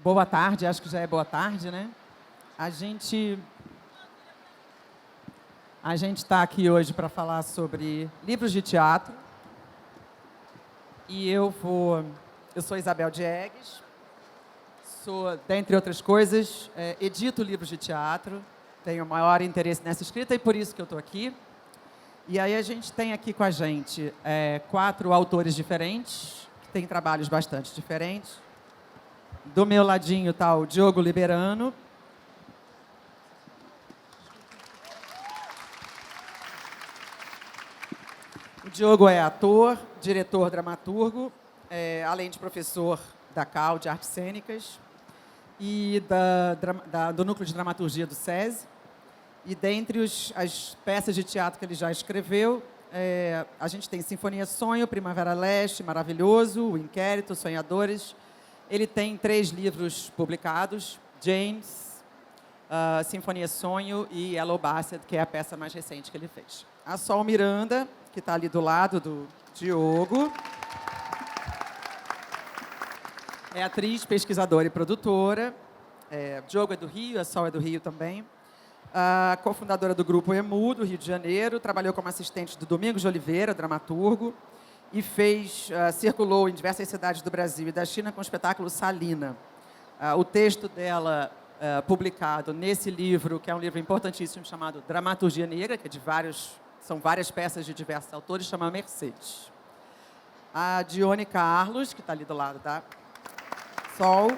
Boa tarde, acho que já é boa tarde, né? A gente está aqui hoje para falar sobre livros de teatro. E eu sou Isabel Diegues, dentre outras coisas, edito livros de teatro, tenho maior interesse nessa escrita e por isso que eu estou aqui. E aí a gente tem aqui com a gente 4 autores diferentes, que têm trabalhos bastante diferentes. Do meu ladinho está o Diogo Liberano. O Diogo é ator, diretor, dramaturgo, além de professor da CAL de Artes Cênicas e do Núcleo de Dramaturgia do SESI. E dentre as peças de teatro que ele já escreveu, a gente tem Sinfonia Sonho, Primavera Leste, Maravilhoso, O Inquérito, Sonhadores. Ele tem 3 livros publicados, James, Sinfonia Sonho e Yellow Bastard, que é a peça mais recente que ele fez. A Sol Miranda, que está ali do lado do Diogo, é atriz, pesquisadora e produtora. Diogo é do Rio, a Sol é do Rio também. Cofundadora do Grupo EMU, do Rio de Janeiro, trabalhou como assistente do Domingos de Oliveira, dramaturgo, e circulou em diversas cidades do Brasil e da China com o espetáculo Salina. O texto dela, publicado nesse livro, que é um livro importantíssimo, chamado Dramaturgia Negra, que são várias peças de diversos autores, chama Mercedes. A Dione Carlos, que está ali do lado da Sol,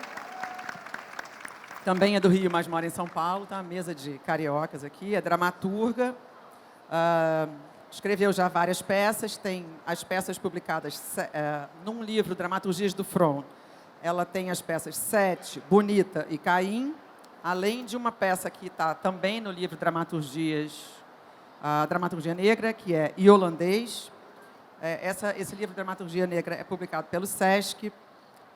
também é do Rio, mas mora em São Paulo, tá? Mesa de cariocas aqui, é dramaturga, escreveu já várias peças, tem as peças publicadas num livro, Dramaturgias do Front. Ela tem as peças Sete, Bonita e Caim, além de uma peça que está também no livro Dramaturgia Negra, que é Iolandês. Esse livro Dramaturgia Negra é publicado pelo SESC,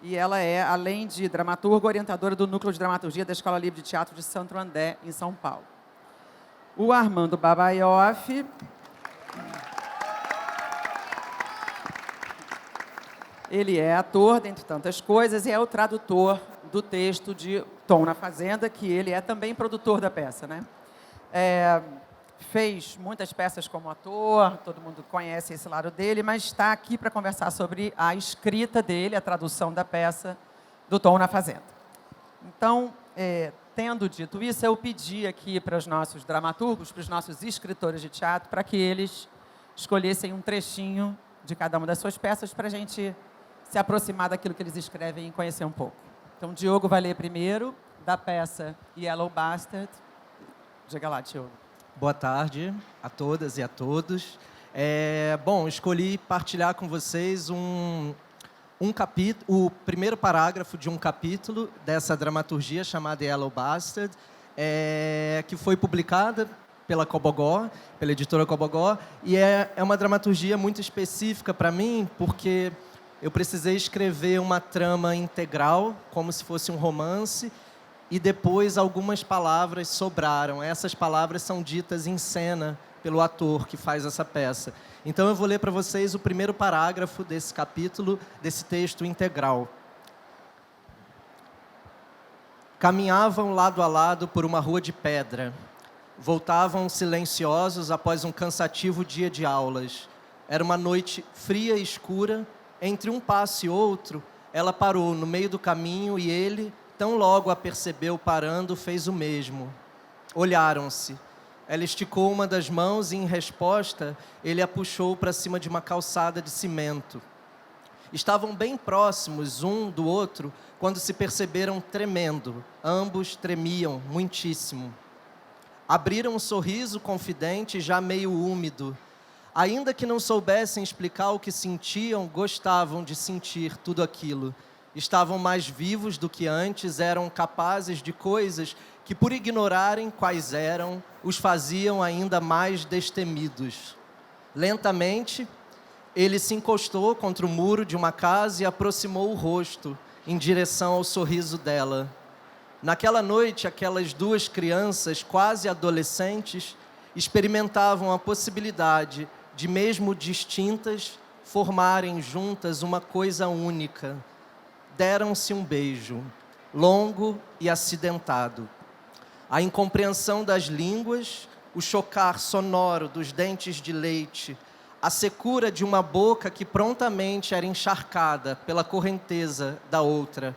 e ela é, além de dramaturga, orientadora do Núcleo de Dramaturgia da Escola Livre de Teatro de Santo André, em São Paulo. O Armando Babaioff ele é ator, dentre tantas coisas, e é o tradutor do texto de Tom na Fazenda, que ele é também produtor da peça, né? Fez muitas peças como ator, todo mundo conhece esse lado dele, mas está aqui para conversar sobre a escrita dele, a tradução da peça do Tom na Fazenda. Então, tendo dito isso, eu pedi aqui para os nossos dramaturgos, para os nossos escritores de teatro, para que eles escolhessem um trechinho de cada uma das suas peças para a gente se aproximar daquilo que eles escrevem e conhecer um pouco. Então, o Diogo vai ler primeiro, da peça Yellow Bastard. Diga lá, Diogo. Boa tarde a todas e a todos. Bom, escolhi partilhar com vocês um capítulo, o primeiro parágrafo de um capítulo dessa dramaturgia chamada Yellow Bastard, que foi publicada pela Cobogó, pela editora Cobogó, e é uma dramaturgia muito específica para mim, porque eu precisei escrever uma trama integral, como se fosse um romance, e depois algumas palavras sobraram. Essas palavras são ditas em cena pelo ator que faz essa peça. Então eu vou ler para vocês o primeiro parágrafo desse capítulo, desse texto integral. Caminhavam lado a lado por uma rua de pedra. Voltavam silenciosos após um cansativo dia de aulas. Era uma noite fria e escura. Entre um passo e outro, ela parou no meio do caminho e ele, tão logo a percebeu parando, fez o mesmo. Olharam-se. Ela esticou uma das mãos e, em resposta, ele a puxou para cima de uma calçada de cimento. Estavam bem próximos um do outro quando se perceberam tremendo. Ambos tremiam muitíssimo. Abriram um sorriso confidente, já meio úmido. Ainda que não soubessem explicar o que sentiam, gostavam de sentir tudo aquilo. Estavam mais vivos do que antes, eram capazes de coisas que, por ignorarem quais eram, os faziam ainda mais destemidos. Lentamente, ele se encostou contra o muro de uma casa e aproximou o rosto em direção ao sorriso dela. Naquela noite, aquelas 2 crianças, quase adolescentes, experimentavam a possibilidade de, mesmo distintas, formarem juntas uma coisa única. Deram-se um beijo. longo e acidentado. A incompreensão das línguas, o chocar sonoro dos dentes de leite, a secura de uma boca que prontamente era encharcada pela correnteza da outra,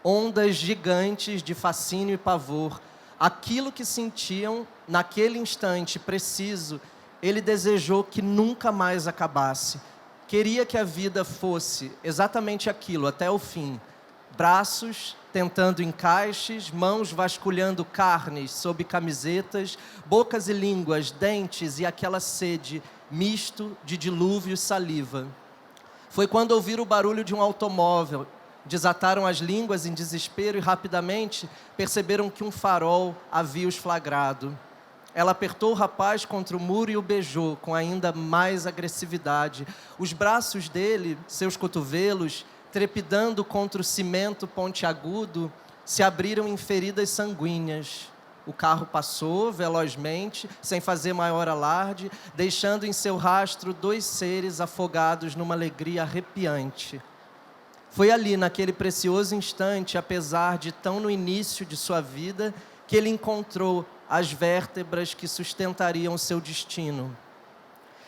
ondas gigantes de fascínio e pavor, aquilo que sentiam naquele instante preciso, ele desejou que nunca mais acabasse. Queria que a vida fosse exatamente aquilo, até o fim. Braços tentando encaixes, mãos vasculhando carnes sob camisetas, bocas e línguas, dentes e aquela sede, misto de dilúvio e saliva. Foi quando ouviram o barulho de um automóvel, desataram as línguas em desespero e rapidamente perceberam que um farol havia os flagrado. Ela apertou o rapaz contra o muro e o beijou com ainda mais agressividade. Os braços dele, seus cotovelos, trepidando contra o cimento pontiagudo, se abriram em feridas sanguíneas. O carro passou velozmente, sem fazer maior alarde, deixando em seu rastro 2 seres afogados numa alegria arrepiante. Foi ali, naquele precioso instante, apesar de tão no início de sua vida, que ele encontrou as vértebras que sustentariam seu destino.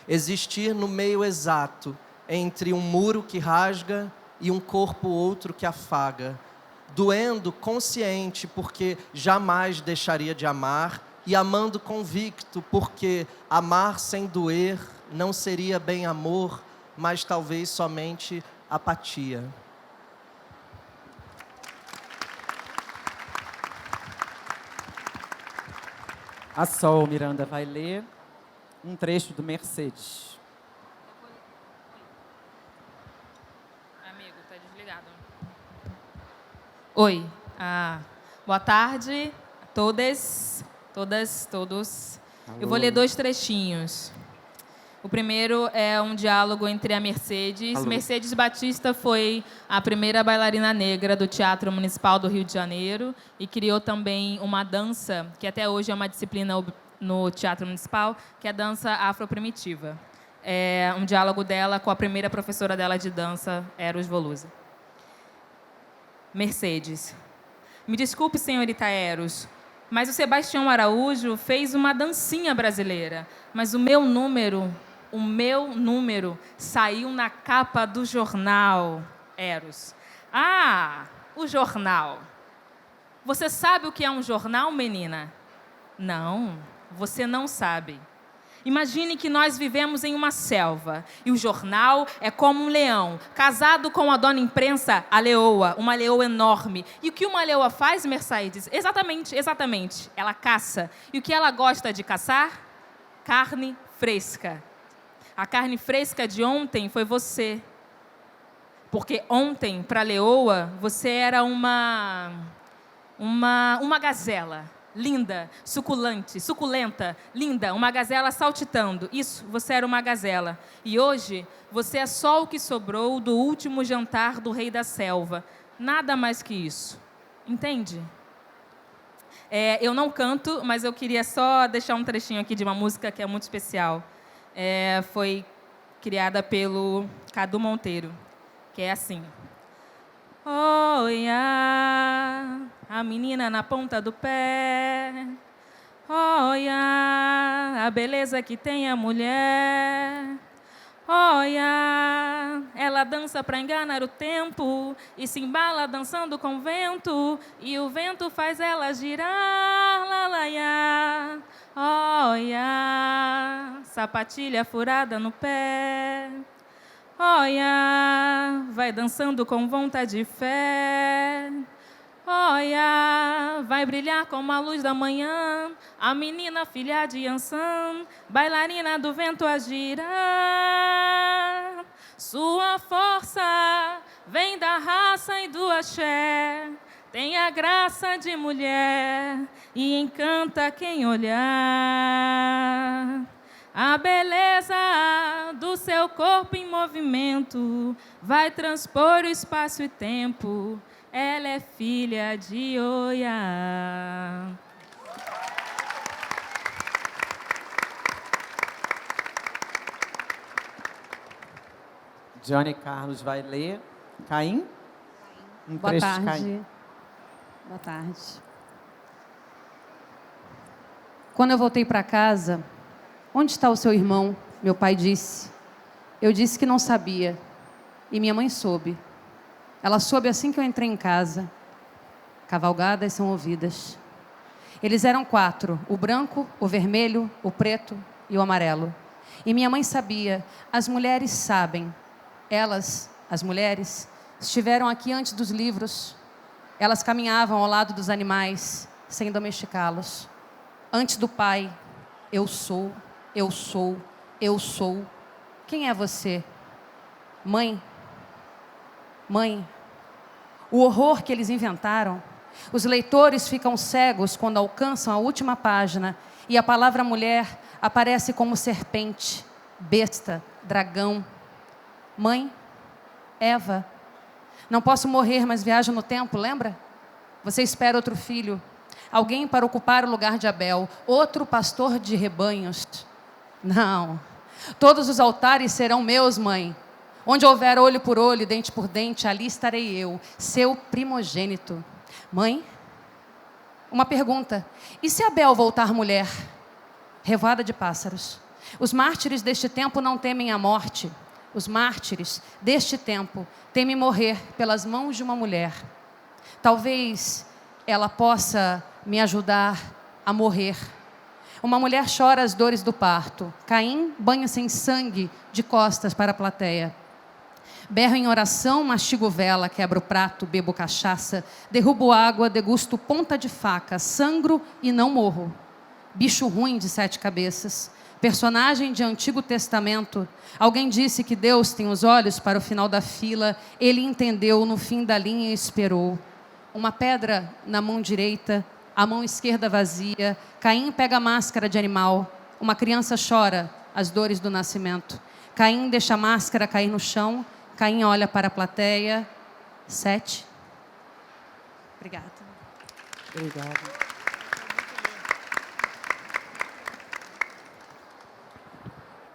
Existir no meio exato entre um muro que rasga e um corpo outro que afaga, doendo consciente porque jamais deixaria de amar e amando convicto porque amar sem doer não seria bem amor, mas talvez somente apatia. A Sol Miranda vai ler um trecho do Mercedes. Amigo, tá desligado. Oi. Boa tarde a todas, todos. Alô. Eu vou ler 2 trechinhos. O primeiro é um diálogo entre a Mercedes. Alô. Mercedes Batista foi a primeira bailarina negra do Teatro Municipal do Rio de Janeiro e criou também uma dança, que até hoje é uma disciplina no Teatro Municipal, que é a dança afroprimitiva. É um diálogo dela com a primeira professora dela de dança, Eros Volusa. Mercedes. Me desculpe, senhorita Eros, mas o Sebastião Araújo fez uma dancinha brasileira, mas o meu número saiu na capa do jornal, Eros. Ah, o jornal. Você sabe o que é um jornal, menina? Não, você não sabe. Imagine que nós vivemos em uma selva e o jornal é como um leão, casado com a dona imprensa, a leoa, uma leoa enorme. E o que uma leoa faz, Mercedes? Exatamente. Ela caça. E o que ela gosta de caçar? Carne fresca. A carne fresca de ontem foi você. Porque ontem, para a leoa, você era uma gazela. Linda, suculenta, linda, uma gazela saltitando. Isso, você era uma gazela. E hoje, você é só o que sobrou do último jantar do rei da selva. Nada mais que isso. Entende? Eu não canto, mas eu queria só deixar um trechinho aqui de uma música que é muito especial. Foi criada pelo Cadu Monteiro, que é assim. Olha, a menina na ponta do pé. Olha, a beleza que tem a mulher. Olha, ela dança para enganar o tempo e se embala dançando com o vento. E o vento faz ela girar, lalaiá. Olha, sapatilha furada no pé. Olha, vai dançando com vontade e fé. Olha, vai brilhar como a luz da manhã. A menina filha de Yansan, bailarina do vento a girar. Sua força vem da raça e do axé. Tem a graça de mulher e encanta quem olhar. A beleza do seu corpo em movimento vai transpor o espaço e tempo. Ela é filha de Oiá. Johnny Carlos vai ler. Caim? Um Boa trecho de tarde. Caim. Boa tarde. Quando eu voltei para casa, onde está o seu irmão? Meu pai disse. Eu disse que não sabia. E minha mãe soube. Ela soube assim que eu entrei em casa. Cavalgadas são ouvidas. Eles eram 4, o branco, o vermelho, o preto e o amarelo. E minha mãe sabia, as mulheres sabem. Elas, as mulheres, estiveram aqui antes dos livros. Elas caminhavam ao lado dos animais, sem domesticá-los. Antes do pai, eu sou, eu sou, eu sou. Quem é você? Mãe? Mãe? O horror que eles inventaram. Os leitores ficam cegos quando alcançam a última página e a palavra mulher aparece como serpente, besta, dragão. Mãe? Eva? Não posso morrer, mas viajo no tempo, lembra? Você espera outro filho, alguém para ocupar o lugar de Abel, outro pastor de rebanhos. Não, todos os altares serão meus, mãe. Onde houver olho por olho, dente por dente, ali estarei eu, seu primogênito. Mãe, uma pergunta. E se Abel voltar mulher? Revoada de pássaros. Os mártires deste tempo não temem a morte. Os mártires deste tempo temem morrer pelas mãos de uma mulher. Talvez ela possa me ajudar a morrer. Uma mulher chora as dores do parto. Caim banha-se em sangue de costas para a plateia. Berro em oração, mastigo vela, quebro prato, bebo cachaça, derrubo água, degusto ponta de faca, sangro e não morro. Bicho ruim de 7 cabeças, personagem de Antigo Testamento. Alguém disse que Deus tem os olhos para o final da fila, ele entendeu, no fim da linha esperou. Uma pedra na mão direita, a mão esquerda vazia, Caim pega a máscara de animal, uma criança chora as dores do nascimento. Caim deixa a máscara cair no chão, Caim olha para a plateia. 7. Obrigada. Obrigada.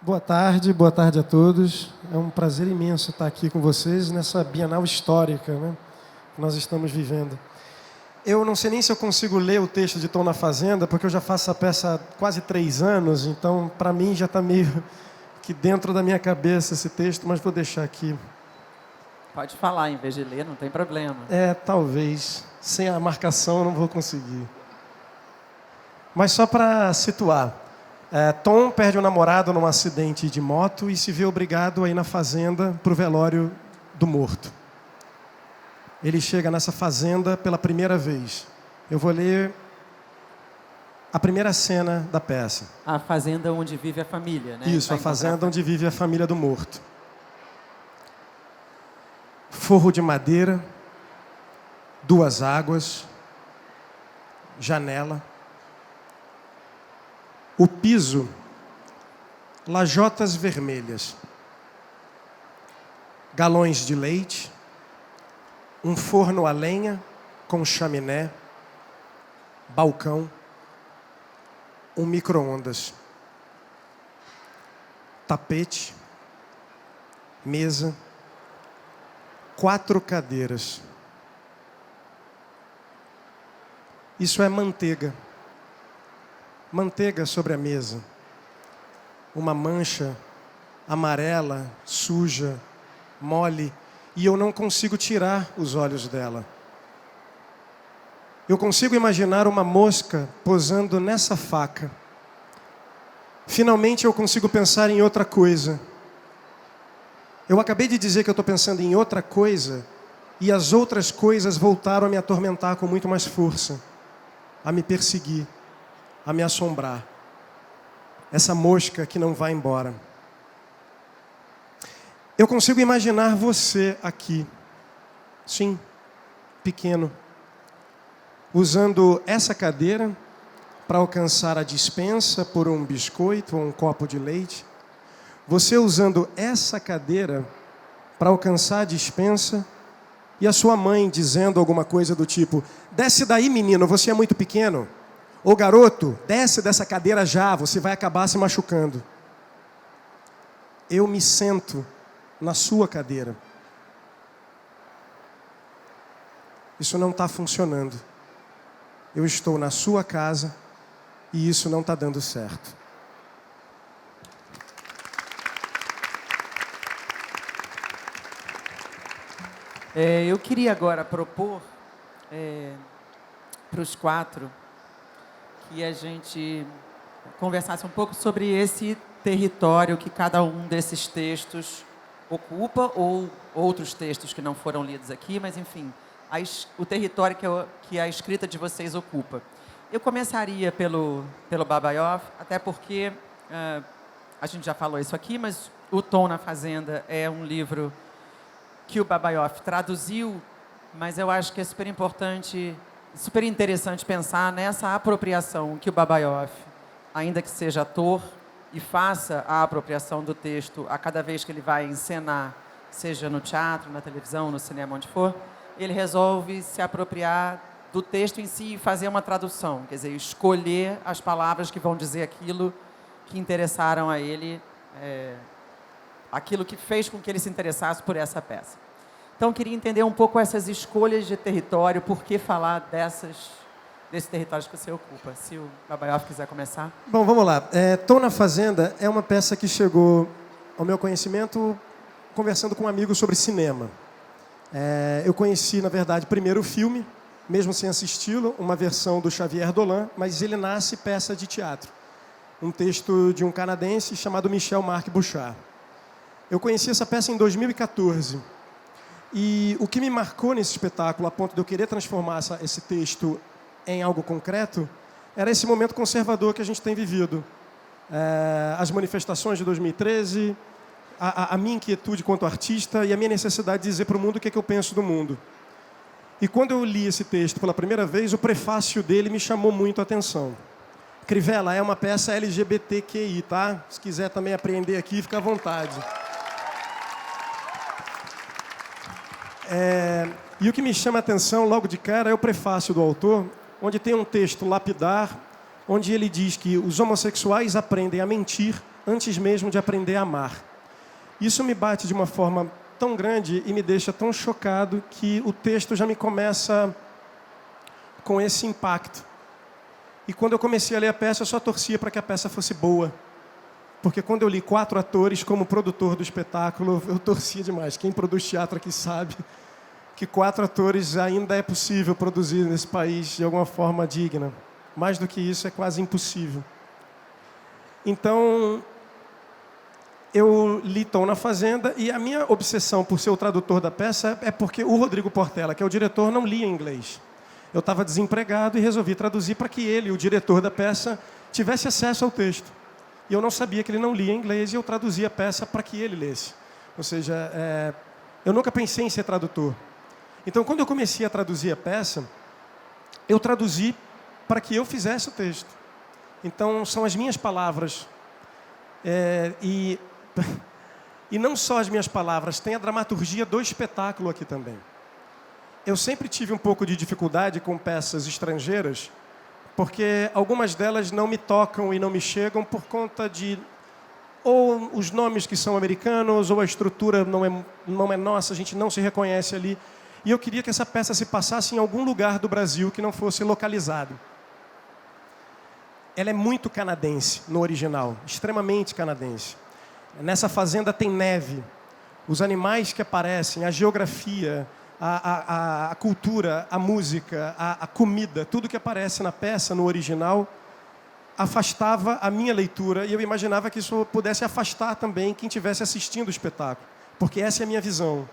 Boa tarde a todos. É um prazer imenso estar aqui com vocês nessa Bienal histórica, né, que nós estamos vivendo. Eu não sei nem se eu consigo ler o texto de Tom na Fazenda, porque eu já faço essa peça há quase 3 anos, então para mim já está meio que dentro da minha cabeça esse texto, mas vou deixar aqui. Pode falar em vez de ler, não tem problema. Talvez. Sem a marcação eu não vou conseguir. Mas só para situar. Tom perde o namorado num acidente de moto e se vê obrigado a ir na fazenda para o velório do morto. Ele chega nessa fazenda pela primeira vez. Eu vou ler a primeira cena da peça. A fazenda onde vive a família, né? Isso, a fazenda onde vive a família do morto. Forro de madeira, 2 águas, janela. O piso, lajotas vermelhas. Galões de leite, um forno a lenha com chaminé, balcão, um micro-ondas. Tapete, mesa, 4 cadeiras. Isso é manteiga. Manteiga sobre a mesa. Uma mancha amarela, suja, mole, e eu não consigo tirar os olhos dela. Eu consigo imaginar uma mosca posando nessa faca. Finalmente eu consigo pensar em outra coisa. Eu acabei de dizer que eu estou pensando em outra coisa e as outras coisas voltaram a me atormentar com muito mais força, a me perseguir, a me assombrar. Essa mosca que não vai embora. Eu consigo imaginar você aqui, sim, pequeno, usando essa cadeira para alcançar a despensa por um biscoito ou um copo de leite. Você usando essa cadeira para alcançar a despensa e a sua mãe dizendo alguma coisa do tipo: desce daí, menino, você é muito pequeno. Ou garoto, desce dessa cadeira já, você vai acabar se machucando. Eu me sento na sua cadeira. Isso não está funcionando. eu estou na sua casa e isso não está dando certo. Eu queria agora propor para os 4 que a gente conversasse um pouco sobre esse território que cada um desses textos ocupa, ou outros textos que não foram lidos aqui, mas, enfim, o território que a escrita de vocês ocupa. Eu começaria pelo Babaioff, até porque a gente já falou isso aqui, mas O Tom na Fazenda é um livro que o Babaioff traduziu, mas eu acho que é super importante, super interessante pensar nessa apropriação que o Babaioff, ainda que seja ator, e faça a apropriação do texto a cada vez que ele vai encenar, seja no teatro, na televisão, no cinema, onde for, ele resolve se apropriar do texto em si e fazer uma tradução, quer dizer, escolher as palavras que vão dizer aquilo que interessaram a ele, aquilo que fez com que ele se interessasse por essa peça. Então, eu queria entender um pouco essas escolhas de território, por que falar desses territórios que você ocupa. Se o Babaioff quiser começar. Bom, vamos lá. Tom na Fazenda é uma peça que chegou ao meu conhecimento conversando com um amigo sobre cinema. Eu conheci, na verdade, primeiro o filme, mesmo sem assisti-lo, uma versão do Xavier Dolan, mas ele nasce peça de teatro. Um texto de um canadense chamado Michel-Marc Bouchard. Eu conheci essa peça em 2014. E o que me marcou nesse espetáculo, a ponto de eu querer transformar esse texto em algo concreto, era esse momento conservador que a gente tem vivido. As manifestações de 2013, a minha inquietude quanto artista e a minha necessidade de dizer para o mundo o que é que eu penso do mundo. E quando eu li esse texto pela primeira vez, o prefácio dele me chamou muito a atenção. Crivella, é uma peça LGBTQI, tá? Se quiser também aprender aqui, fica à vontade. E o que me chama a atenção logo de cara é o prefácio do autor, onde tem um texto lapidar, onde ele diz que os homossexuais aprendem a mentir antes mesmo de aprender a amar. Isso me bate de uma forma tão grande e me deixa tão chocado que o texto já me começa com esse impacto. E quando eu comecei a ler a peça, eu só torcia para que a peça fosse boa. Porque quando eu li 4 atores como produtor do espetáculo, eu torcia demais. Quem produz teatro aqui sabe que 4 atores ainda é possível produzir nesse país de alguma forma digna. Mais do que isso, é quase impossível. Então, eu li Tom na Fazenda e a minha obsessão por ser o tradutor da peça é porque o Rodrigo Portela, que é o diretor, não lia inglês. Eu estava desempregado e resolvi traduzir para que ele, o diretor da peça, tivesse acesso ao texto. E eu não sabia que ele não lia inglês e eu traduzia a peça para que ele lesse. Ou seja, eu nunca pensei em ser tradutor. Então, quando eu comecei a traduzir a peça, eu traduzi para que eu fizesse o texto. Então, são as minhas palavras. E não só as minhas palavras, tem a dramaturgia do espetáculo aqui também. Eu sempre tive um pouco de dificuldade com peças estrangeiras, porque algumas delas não me tocam e não me chegam por conta de ou os nomes que são americanos, ou a estrutura não é nossa, a gente não se reconhece ali. E eu queria que essa peça se passasse em algum lugar do Brasil que não fosse localizado. Ela é muito canadense no original, extremamente canadense. Nessa fazenda tem neve, os animais que aparecem, a geografia, a cultura, a música, a comida, tudo que aparece na peça, no original, afastava a minha leitura e eu imaginava que isso pudesse afastar também quem estivesse assistindo o espetáculo, porque essa é a minha visão,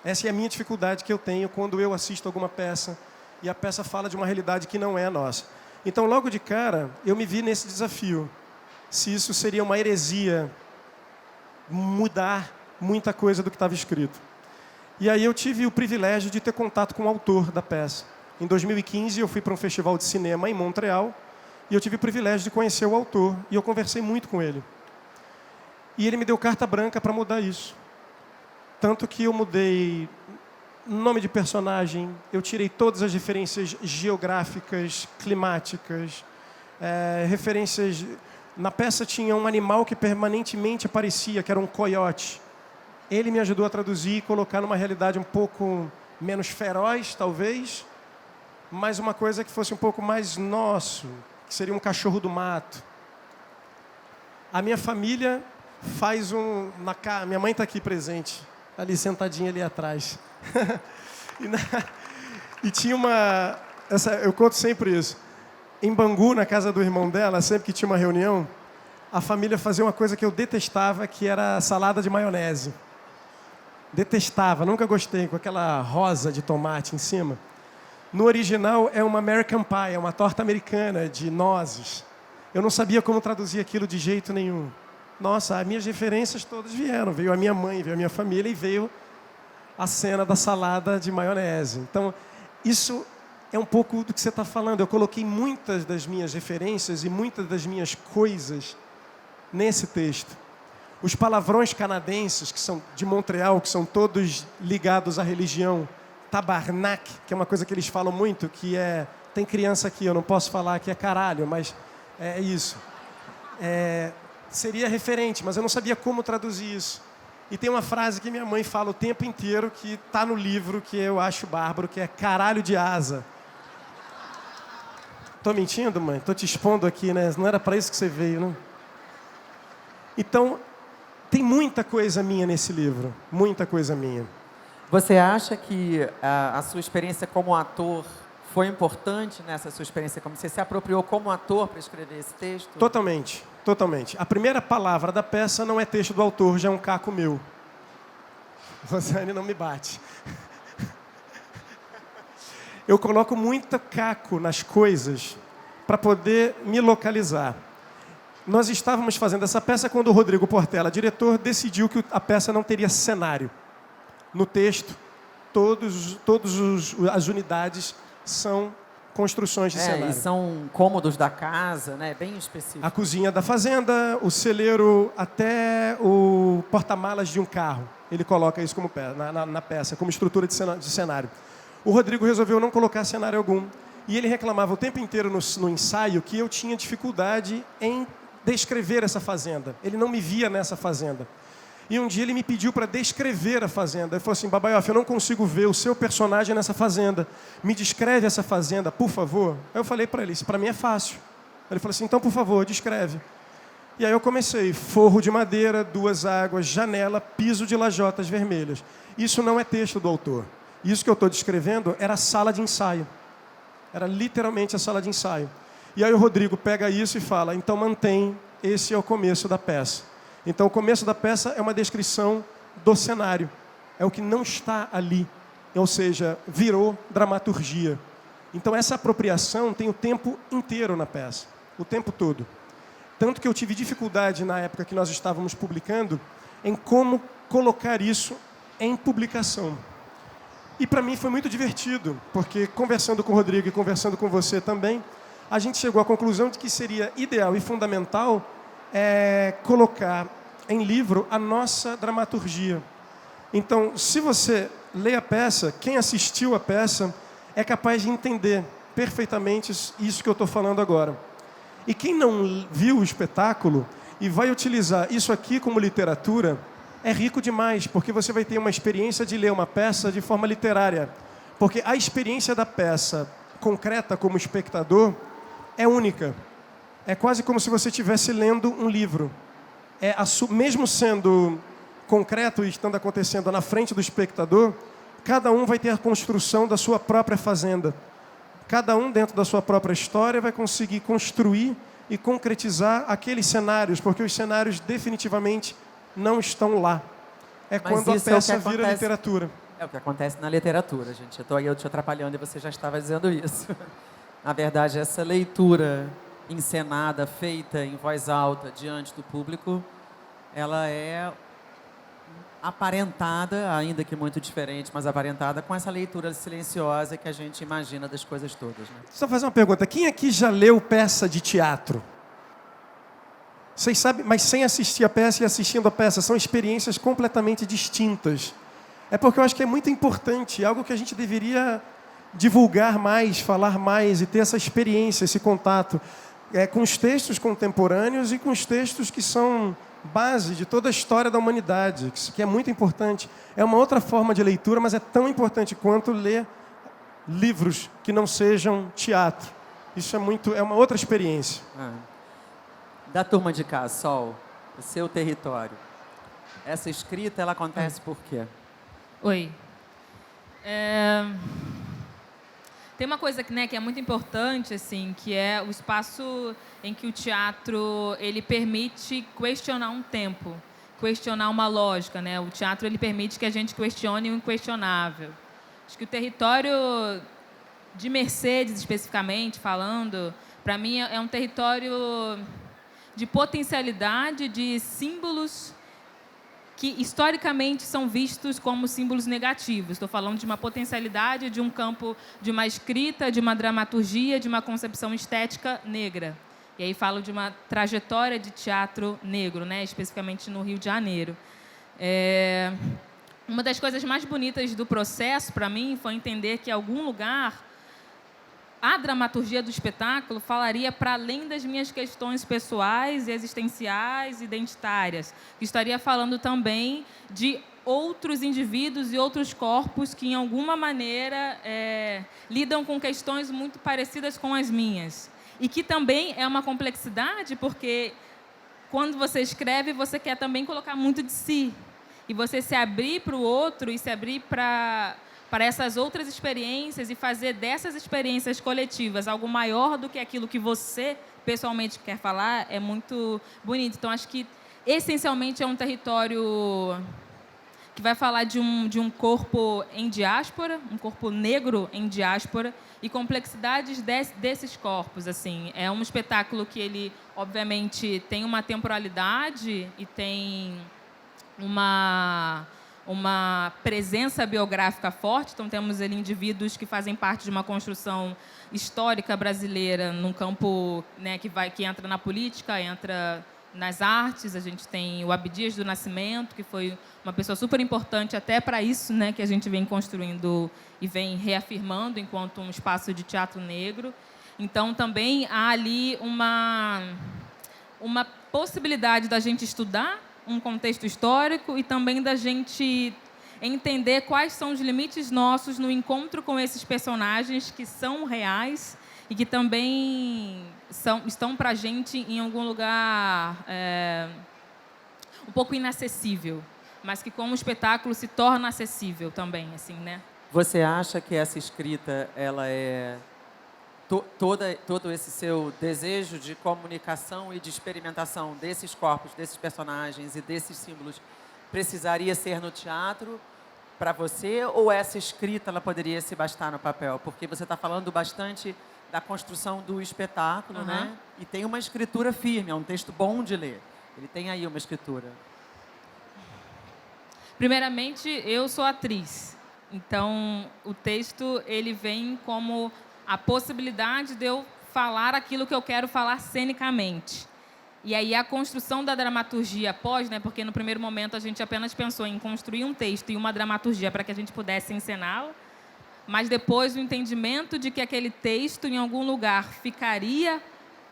essa é a minha dificuldade que eu tenho quando eu assisto alguma peça e a peça fala de uma realidade que não é a nossa. Então, logo de cara, eu me vi nesse desafio, se isso seria uma heresia, mudar muita coisa do que estava escrito. E aí eu tive o privilégio de ter contato com o autor da peça. Em 2015, eu fui para um festival de cinema em Montreal e eu tive o privilégio de conhecer o autor e eu conversei muito com ele. E ele me deu carta branca para mudar isso. Tanto que eu mudei nome de personagem, eu tirei todas as referências geográficas, climáticas, referências... Na peça tinha um animal que permanentemente aparecia, que era um coiote. Ele me ajudou a traduzir e colocar numa realidade um pouco menos feroz, talvez, mas uma coisa que fosse um pouco mais nosso, que seria um cachorro do mato. A minha família faz minha mãe está aqui presente, ali sentadinha ali atrás. E tinha eu conto sempre isso. Em Bangu, na casa do irmão dela, sempre que tinha uma reunião, a família fazia uma coisa que eu detestava, que era salada de maionese. Detestava, nunca gostei, com aquela rosa de tomate em cima. No original é uma American Pie, é uma torta americana de nozes. Eu não sabia como traduzir aquilo de jeito nenhum. Nossa, as minhas referências todas vieram. Veio a minha mãe, veio a minha família e veio a cena da salada de maionese. Então, isso é um pouco do que você está falando. Eu coloquei muitas das minhas referências e muitas das minhas coisas nesse texto. Os palavrões canadenses, que são de Montreal, que são todos ligados à religião, tabarnak, que é uma coisa que eles falam muito, que é... Tem criança aqui, eu não posso falar que é caralho, mas é isso. Seria referente, mas eu não sabia como traduzir isso. E tem uma frase que minha mãe fala o tempo inteiro, que está no livro, que eu acho bárbaro, que é caralho de asa. Tô mentindo, mãe? Tô te expondo aqui, né? Não era para isso que você veio, né? Então, tem muita coisa minha nesse livro. Muita coisa minha. Você acha que a sua experiência como ator foi importante nessa sua experiência? Como você se apropriou como ator para escrever esse texto? Totalmente, totalmente. A primeira palavra da peça não é texto do autor, já é um caco meu. Rosane não me bate. Eu coloco muito caco nas coisas para poder me localizar. Nós estávamos fazendo essa peça quando o Rodrigo Portela, diretor, decidiu que a peça não teria cenário. No texto, todas as unidades são construções de cenário. E são cômodos da casa, né? Bem específico. A cozinha da fazenda, o celeiro, até o porta-malas de um carro. Ele coloca isso como na peça, como estrutura de cenário. O Rodrigo resolveu não colocar cenário algum. E ele reclamava o tempo inteiro no ensaio que eu tinha dificuldade em descrever essa fazenda. Ele não me via nessa fazenda. E um dia ele me pediu para descrever a fazenda. Ele falou assim, Babaioff, eu não consigo ver o seu personagem nessa fazenda. Me descreve essa fazenda, por favor. Aí eu falei para ele, isso para mim é fácil. Ele falou assim, então, por favor, descreve. E aí eu comecei, forro de madeira, 2 águas, janela, piso de lajotas vermelhas. Isso não é texto do autor. Isso que eu estou descrevendo era a sala de ensaio. Era literalmente a sala de ensaio. E aí o Rodrigo pega isso e fala, então mantém, esse é o começo da peça. Então o começo da peça é uma descrição do cenário. É o que não está ali. Ou seja, virou dramaturgia. Então essa apropriação tem o tempo inteiro na peça. O tempo todo. Tanto que eu tive dificuldade na época que nós estávamos publicando em como colocar isso em publicação. E para mim foi muito divertido, porque conversando com o Rodrigo e conversando com você também, a gente chegou à conclusão de que seria ideal e fundamental colocar em livro a nossa dramaturgia. Então, se você lê a peça, quem assistiu a peça é capaz de entender perfeitamente isso que eu estou falando agora. E quem não viu o espetáculo e vai utilizar isso aqui como literatura, é rico demais, porque você vai ter uma experiência de ler uma peça de forma literária. Porque a experiência da peça concreta como espectador é única. É quase como se você estivesse lendo um livro. Mesmo sendo concreto e estando acontecendo na frente do espectador, cada um vai ter a construção da sua própria fazenda. Cada um, dentro da sua própria história, vai conseguir construir e concretizar aqueles cenários, porque os cenários definitivamente não estão lá. Mas quando a peça vira literatura. É o que acontece na literatura, gente. Eu estou aí te atrapalhando e você já estava dizendo isso. Na verdade, essa leitura encenada, feita em voz alta, diante do público, ela é aparentada, ainda que muito diferente, mas aparentada com essa leitura silenciosa que a gente imagina das coisas todas. Né? Só fazer uma pergunta. Quem aqui já leu peça de teatro? Vocês sabem, mas sem assistir a peça e assistindo a peça, são experiências completamente distintas. É porque eu acho que é muito importante, algo que a gente deveria divulgar mais, falar mais e ter essa experiência, esse contato com os textos contemporâneos e com os textos que são base de toda a história da humanidade, que é muito importante. É uma outra forma de leitura, mas é tão importante quanto ler livros que não sejam teatro. Isso é uma outra experiência. Da turma de cá, Sol, o seu território. Essa escrita, ela acontece por quê? Oi. Tem uma coisa que é muito importante, assim, que é o espaço em que o teatro ele permite questionar um tempo, questionar uma lógica, né? O teatro ele permite que a gente questione o inquestionável. Acho que o território de Mercedes, especificamente falando, para mim é um território de potencialidade de símbolos que historicamente são vistos como símbolos negativos. Estou falando de uma potencialidade de um campo de uma escrita, de uma dramaturgia, de uma concepção estética negra. E aí falo de uma trajetória de teatro negro, né, especificamente no Rio de Janeiro. Uma das coisas mais bonitas do processo, para mim, foi entender que, em algum lugar, a dramaturgia do espetáculo falaria para além das minhas questões pessoais, existenciais, identitárias. Estaria falando também de outros indivíduos e outros corpos que, em alguma maneira, lidam com questões muito parecidas com as minhas. E que também é uma complexidade, porque, quando você escreve, você quer também colocar muito de si. E você se abrir para o outro e se abrir para essas outras experiências e fazer dessas experiências coletivas algo maior do que aquilo que você pessoalmente quer falar é muito bonito. Então, acho que, essencialmente, é um território que vai falar de um corpo em diáspora, um corpo negro em diáspora, e complexidades desses corpos. Assim. É um espetáculo que ele, obviamente, tem uma temporalidade e tem uma presença biográfica forte. Então, temos ali indivíduos que fazem parte de uma construção histórica brasileira num campo, né, que entra na política, entra nas artes. A gente tem o Abdias do Nascimento, que foi uma pessoa super importante até para isso, né, que a gente vem construindo e vem reafirmando enquanto um espaço de teatro negro. Então, também há ali uma possibilidade da gente estudar um contexto histórico e também da gente entender quais são os limites nossos no encontro com esses personagens que são reais e que também estão para a gente em algum lugar um pouco inacessível, mas que, como espetáculo, se torna acessível também, assim, né? Você acha que essa escrita, ela é todo esse seu desejo de comunicação e de experimentação desses corpos, desses personagens e desses símbolos precisaria ser no teatro para você, ou essa escrita ela poderia se bastar no papel? Porque você está falando bastante da construção do espetáculo, né? E tem uma escritura firme, é um texto bom de ler. Ele tem aí uma escritura. Primeiramente, eu sou atriz. Então, o texto ele vem como a possibilidade de eu falar aquilo que eu quero falar cenicamente. E aí a construção da dramaturgia após, né, porque no primeiro momento a gente apenas pensou em construir um texto e uma dramaturgia para que a gente pudesse encená-lo, mas depois o entendimento de que aquele texto em algum lugar ficaria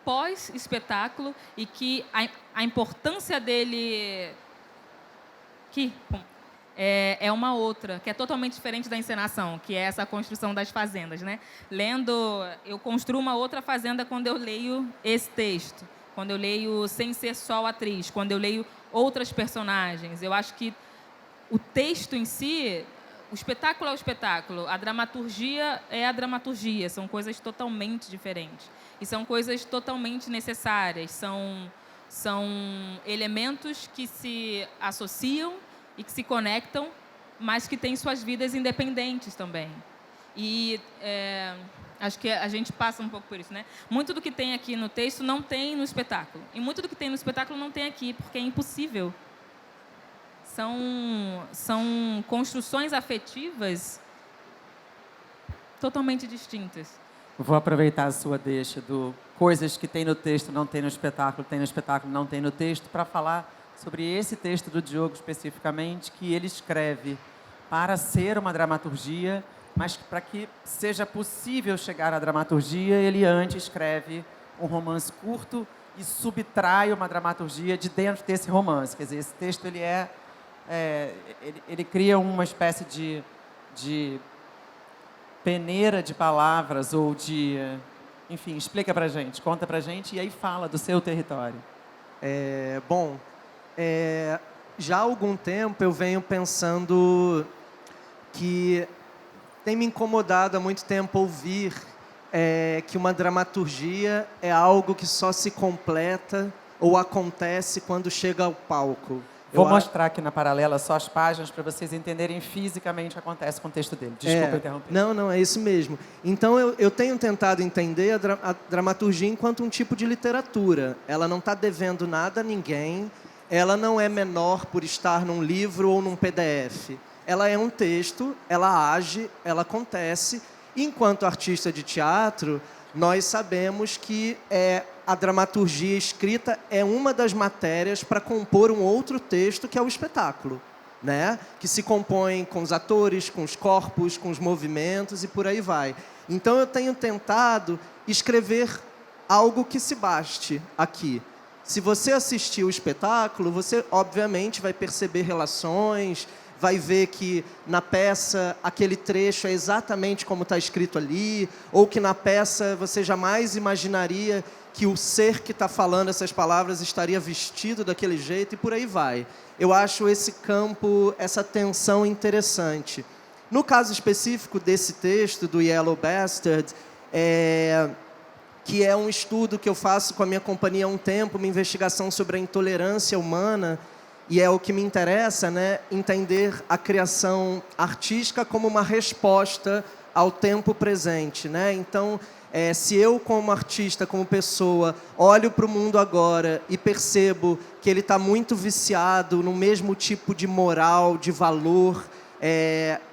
pós-espetáculo e que a importância dele é uma outra, que é totalmente diferente da encenação, que é essa construção das fazendas, né? Eu construo uma outra fazenda quando eu leio esse texto, quando eu leio sem ser só atriz, quando eu leio outras personagens. Eu acho que o texto em si, o espetáculo é o espetáculo, a dramaturgia é a dramaturgia, são coisas totalmente diferentes. E são coisas totalmente necessárias, são elementos que se associam e que se conectam, mas que têm suas vidas independentes também. E acho que a gente passa um pouco por isso, né? Muito do que tem aqui no texto não tem no espetáculo. E muito do que tem no espetáculo não tem aqui, porque é impossível. São construções afetivas totalmente distintas. Vou aproveitar a sua deixa do coisas que tem no texto, não tem no espetáculo, não tem no texto, para falar sobre esse texto do Diogo especificamente, que ele escreve para ser uma dramaturgia, mas para que seja possível chegar à dramaturgia, ele antes escreve um romance curto e subtrai uma dramaturgia de dentro desse romance. Quer dizer, esse texto ele cria uma espécie de peneira de palavras ou de... Enfim, explica pra gente, conta pra gente e aí fala do seu território. Já há algum tempo eu venho pensando que tem me incomodado há muito tempo ouvir que uma dramaturgia é algo que só se completa ou acontece quando chega ao palco. Vou mostrar aqui na paralela só as páginas para vocês entenderem fisicamente o que acontece com o texto dele. Desculpa interromper. Não, é isso mesmo. Então, eu tenho tentado entender a dramaturgia enquanto um tipo de literatura. Ela não está devendo nada a ninguém, ela não é menor por estar num livro ou num PDF. Ela é um texto, ela age, ela acontece. Enquanto artista de teatro, nós sabemos que a dramaturgia escrita é uma das matérias para compor um outro texto, que é o espetáculo, né? Que se compõe com os atores, com os corpos, com os movimentos e por aí vai. Então, eu tenho tentado escrever algo que se baste aqui. Se você assistir o espetáculo, você, obviamente, vai perceber relações, vai ver que na peça aquele trecho é exatamente como está escrito ali, ou que na peça você jamais imaginaria que o ser que está falando essas palavras estaria vestido daquele jeito, e por aí vai. Eu acho esse campo, essa tensão interessante. No caso específico desse texto, do Yellow Bastard, que é um estudo que eu faço com a minha companhia há um tempo, uma investigação sobre a intolerância humana, e é o que me interessa, né, entender a criação artística como uma resposta ao tempo presente, né? Então, se eu, como artista, como pessoa, olho para o mundo agora e percebo que ele está muito viciado no mesmo tipo de moral, de valor,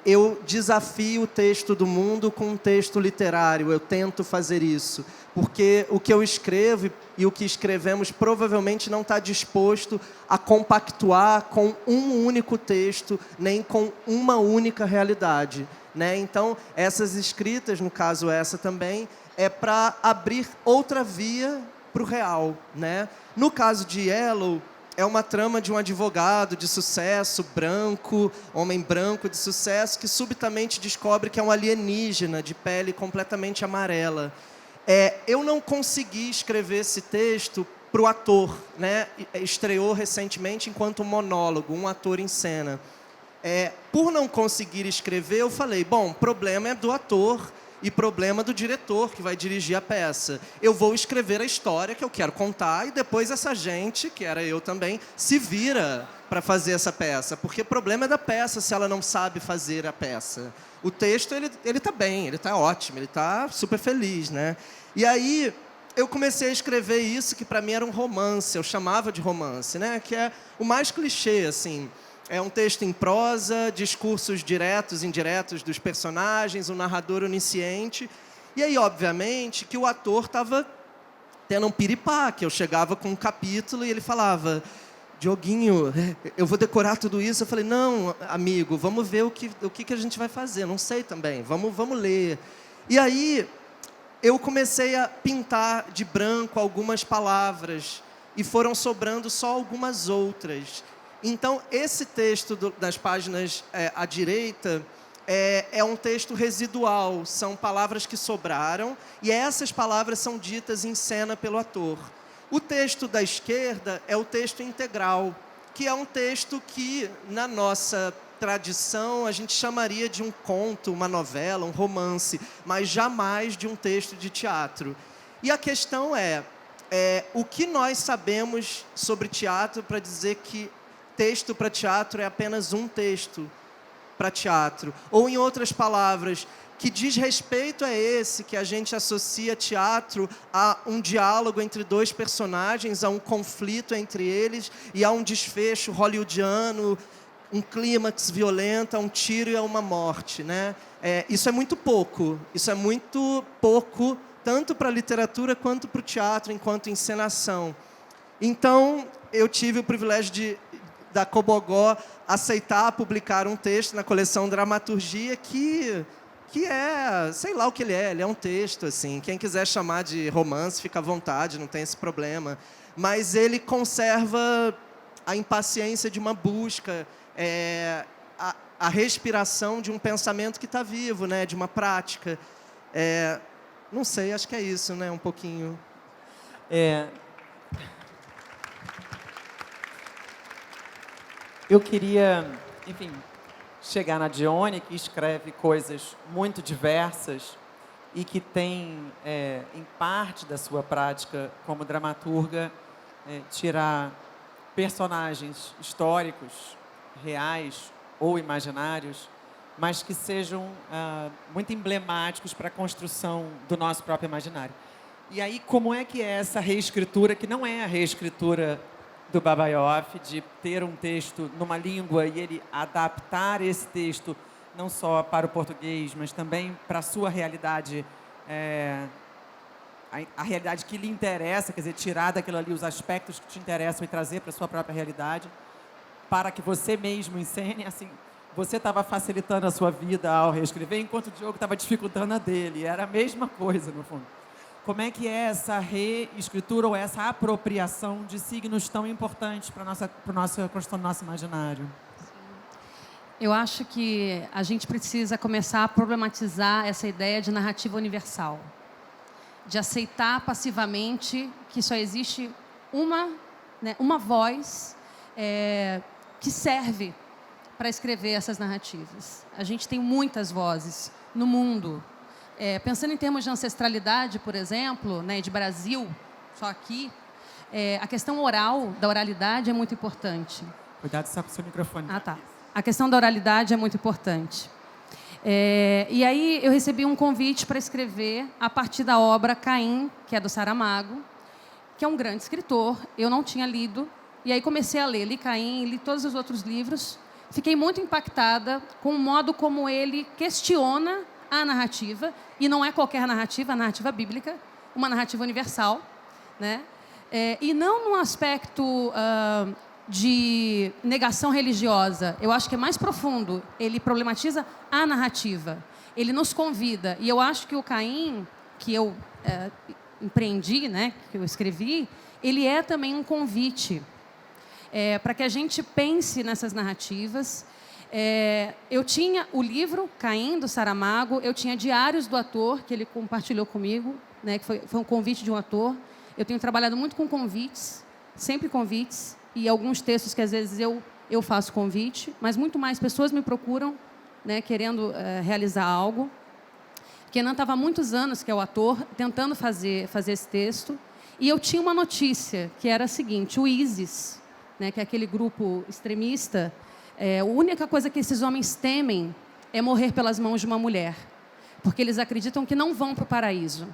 eu desafio o texto do mundo com um texto literário, eu tento fazer isso. Porque o que eu escrevo e o que escrevemos provavelmente não está disposto a compactuar com um único texto, nem com uma única realidade, né? Então, essas escritas, no caso essa também, é para abrir outra via para o real, né? No caso de Yellow, é uma trama de um advogado de sucesso, branco, homem branco de sucesso, que subitamente descobre que é um alienígena de pele completamente amarela. Eu não consegui escrever esse texto para o ator, né? Estreou recentemente enquanto monólogo, um ator em cena. Por não conseguir escrever, eu falei, bom, problema é do ator e problema do diretor que vai dirigir a peça. Eu vou escrever a história que eu quero contar e depois essa gente, que era eu também, se vira para fazer essa peça. Porque o problema é da peça se ela não sabe fazer a peça. O texto, ele está bem, ele está ótimo, ele está super feliz, né? E aí, eu comecei a escrever isso, que para mim era um romance, eu chamava de romance, né? Que é o mais clichê, assim. É um texto em prosa, discursos diretos e indiretos dos personagens, um narrador onisciente. E aí, obviamente, que o ator estava tendo um piripaque. Eu chegava com um capítulo e ele falava, Dioguinho, eu vou decorar tudo isso. Eu falei, não, amigo, vamos ver o que a gente vai fazer. Não sei também, vamos ler. E aí, eu comecei a pintar de branco algumas palavras e foram sobrando só algumas outras. Então, esse texto das páginas à direita é um texto residual, são palavras que sobraram e essas palavras são ditas em cena pelo ator. O texto da esquerda é o texto integral, que é um texto que, na nossa tradição, a gente chamaria de um conto, uma novela, um romance, mas jamais de um texto de teatro. E a questão o que nós sabemos sobre teatro para dizer que texto para teatro é apenas um texto para teatro? Ou, em outras palavras, que desrespeito é esse que a gente associa teatro a um diálogo entre dois personagens, a um conflito entre eles e a um desfecho hollywoodiano, um clímax violento, a um tiro e a uma morte, né? Isso é muito pouco, tanto para a literatura quanto para o teatro, enquanto encenação. Então, eu tive o privilégio da Cobogó aceitar publicar um texto na coleção Dramaturgia que é, sei lá o que ele é um texto, assim, quem quiser chamar de romance, fica à vontade, não tem esse problema, mas ele conserva a impaciência de uma busca, a respiração de um pensamento que está vivo, né? De uma prática. Não sei, acho que é isso, né? Um pouquinho. Eu queria, enfim, chegar na Dione, que escreve coisas muito diversas e que tem, em parte da sua prática como dramaturga, tirar personagens históricos, reais ou imaginários, mas que sejam muito emblemáticos para a construção do nosso próprio imaginário. E aí, como é que é essa reescritura, que não é a reescritura do Babaioff, de ter um texto numa língua e ele adaptar esse texto não só para o português, mas também para a sua realidade, a realidade que lhe interessa, quer dizer, tirar daquilo ali os aspectos que te interessam e trazer para a sua própria realidade, para que você mesmo encene, assim, você estava facilitando a sua vida ao reescrever, enquanto o Diogo estava dificultando a dele. Era a mesma coisa, no fundo. Como é que é essa reescritura ou essa apropriação de signos tão importantes para a nossa construção do nosso imaginário? Eu acho que a gente precisa começar a problematizar essa ideia de narrativa universal, de aceitar passivamente que só existe uma voz que serve para escrever essas narrativas. A gente tem muitas vozes no mundo. Pensando em termos de ancestralidade, por exemplo, né, de Brasil, só aqui, a questão oral, da oralidade, é muito importante. Cuidado só com o seu microfone. Ah, tá. A questão da oralidade é muito importante. E aí eu recebi um convite para escrever a partir da obra Caim, que é do Saramago, que é um grande escritor. Eu não tinha lido. E aí comecei a ler. Li Caim, li todos os outros livros. Fiquei muito impactada com o modo como ele questiona a narrativa, e não é qualquer narrativa, a narrativa bíblica, uma narrativa universal, né? E não num aspecto de negação religiosa. Eu acho que é mais profundo. Ele problematiza a narrativa. Ele nos convida. E eu acho que o Caim, que eu empreendi, né, que eu escrevi, ele é também um convite para que a gente pense nessas narrativas. Eu tinha o livro Caim, do Saramago, eu tinha Diários do Ator, que ele compartilhou comigo, né, que foi um convite de um ator. Eu tenho trabalhado muito com convites, sempre convites, e alguns textos que às vezes eu faço convite, mas muito mais pessoas me procuram, né, querendo realizar algo. Kenan estava há muitos anos, que é o ator, tentando fazer esse texto, e eu tinha uma notícia, que era a seguinte: o ISIS, né, que é aquele grupo extremista, a única coisa que esses homens temem é morrer pelas mãos de uma mulher, porque eles acreditam que não vão para o paraíso.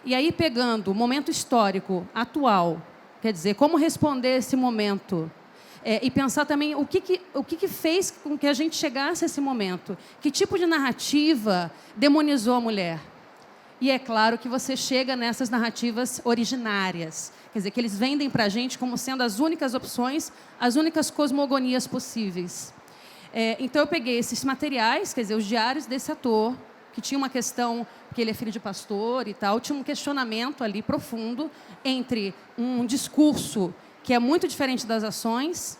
E aí, pegando o momento histórico atual, quer dizer, como responder esse momento, e pensar também o que fez com que a gente chegasse a esse momento, que tipo de narrativa demonizou a mulher. E é claro que você chega nessas narrativas originárias, quer dizer, que eles vendem para a gente como sendo as únicas opções, as únicas cosmogonias possíveis. Então, eu peguei esses materiais, quer dizer, os diários desse ator, que tinha uma questão, porque ele é filho de pastor e tal, tinha um questionamento ali profundo entre um discurso que é muito diferente das ações.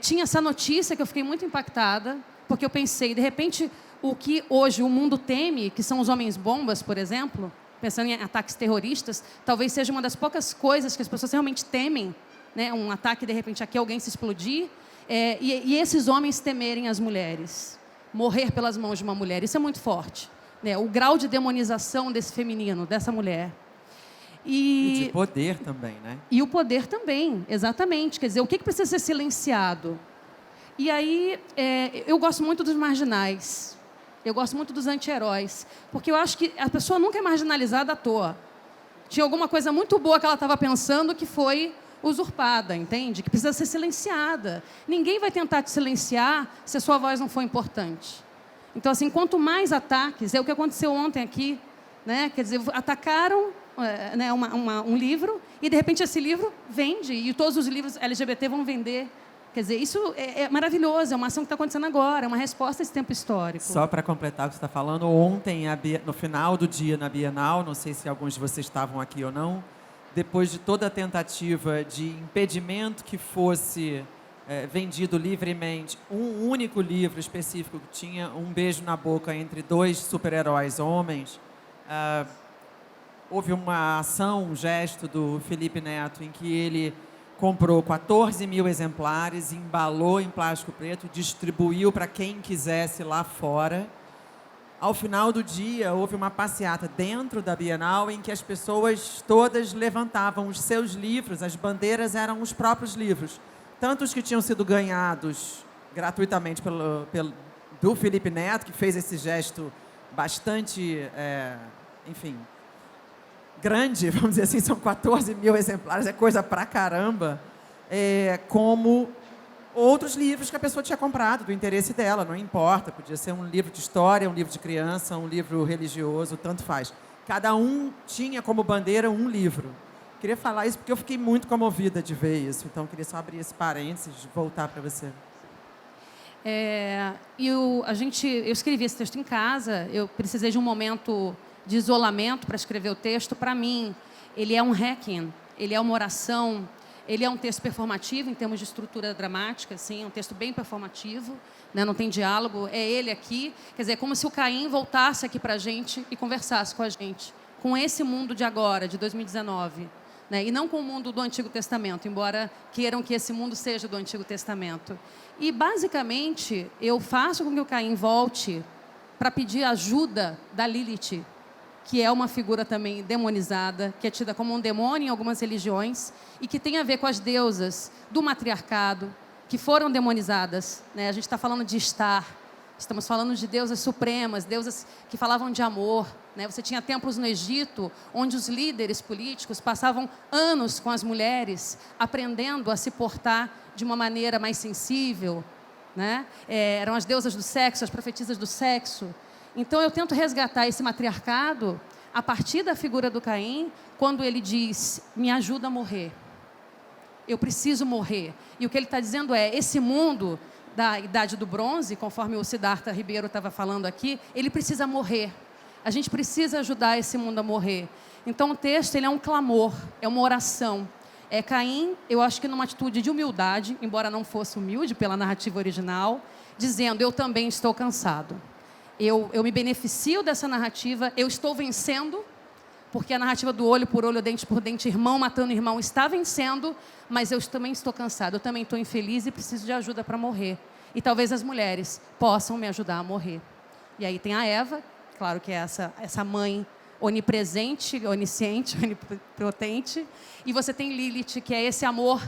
Tinha essa notícia que eu fiquei muito impactada, porque eu pensei, de repente, o que hoje o mundo teme, que são os homens-bombas, por exemplo, pensando em ataques terroristas, talvez seja uma das poucas coisas que as pessoas realmente temem, né? Um ataque, de repente, aqui alguém se explodir, e esses homens temerem as mulheres, morrer pelas mãos de uma mulher. Isso é muito forte, né? O grau de demonização desse feminino, dessa mulher. E de poder também, né? E o poder também, exatamente. Quer dizer, o que precisa ser silenciado? E aí, eu gosto muito dos marginais. Eu gosto muito dos anti-heróis. Porque eu acho que a pessoa nunca é marginalizada à toa. Tinha alguma coisa muito boa que ela estava pensando que foi usurpada, entende? Que precisa ser silenciada. Ninguém vai tentar te silenciar se a sua voz não for importante. Então, assim, quanto mais ataques... É o que aconteceu ontem aqui, né? Quer dizer, atacaram... né, um livro, e de repente esse livro vende, e todos os livros LGBT vão vender. Quer dizer, isso é maravilhoso, é uma ação que está acontecendo agora, é uma resposta a esse tempo histórico. Só para completar o que você está falando, ontem, no final do dia na Bienal, não sei se alguns de vocês estavam aqui ou não, depois de toda a tentativa de impedimento que fosse vendido livremente um único livro específico que tinha um beijo na boca entre dois super-heróis homens. Houve uma ação, um gesto do Felipe Neto em que ele comprou 14 mil exemplares, embalou em plástico preto, distribuiu para quem quisesse lá fora. Ao final do dia, houve uma passeata dentro da Bienal em que as pessoas todas levantavam os seus livros, as bandeiras eram os próprios livros. Tanto os que tinham sido ganhados gratuitamente do Felipe Neto, que fez esse gesto bastante, enfim, grande, vamos dizer assim, são 14 mil exemplares, é coisa pra caramba, como outros livros que a pessoa tinha comprado, do interesse dela, não importa, podia ser um livro de história, um livro de criança, um livro religioso, tanto faz. Cada um tinha como bandeira um livro. Queria falar isso porque eu fiquei muito comovida de ver isso, então queria só abrir esse parênteses e voltar para você. Eu escrevi esse texto em casa, eu precisei de um momento de isolamento para escrever o texto. Para mim, ele é um requiem, ele é uma oração, ele é um texto performativo em termos de estrutura dramática, assim, é um texto bem performativo, né? Não tem diálogo, é ele aqui, quer dizer, é como se o Caim voltasse aqui para a gente e conversasse com a gente, com esse mundo de agora, de 2019. Né? E não com o mundo do Antigo Testamento, embora queiram que esse mundo seja do Antigo Testamento. E, basicamente, eu faço com que o Caim volte para pedir ajuda da Lilith, que é uma figura também demonizada, que é tida como um demônio em algumas religiões, e que tem a ver com as deusas do matriarcado, que foram demonizadas. Né? A gente está falando de Estar, estamos falando de deusas supremas, deusas que falavam de amor. Né? Você tinha templos no Egito, onde os líderes políticos passavam anos com as mulheres, aprendendo a se portar de uma maneira mais sensível. Né? Eram as deusas do sexo, as profetisas do sexo. Então, eu tento resgatar esse matriarcado a partir da figura do Caim, quando ele diz, me ajuda a morrer. Eu preciso morrer. E o que ele está dizendo é, esse mundo da Idade do Bronze, conforme o Siddhartha Ribeiro estava falando aqui, ele precisa morrer. A gente precisa ajudar esse mundo a morrer. Então, o texto ele é um clamor, é uma oração. Caim, eu acho que numa atitude de humildade, embora não fosse humilde pela narrativa original, dizendo, eu também estou cansado. Eu me beneficio dessa narrativa, eu estou vencendo, porque a narrativa do olho por olho, dente por dente, irmão matando irmão, está vencendo, mas eu também estou cansado, eu também estou infeliz e preciso de ajuda para morrer. E talvez as mulheres possam me ajudar a morrer. E aí tem a Eva, claro que é essa mãe onipresente, onisciente, onipotente, e você tem Lilith, que é esse amor,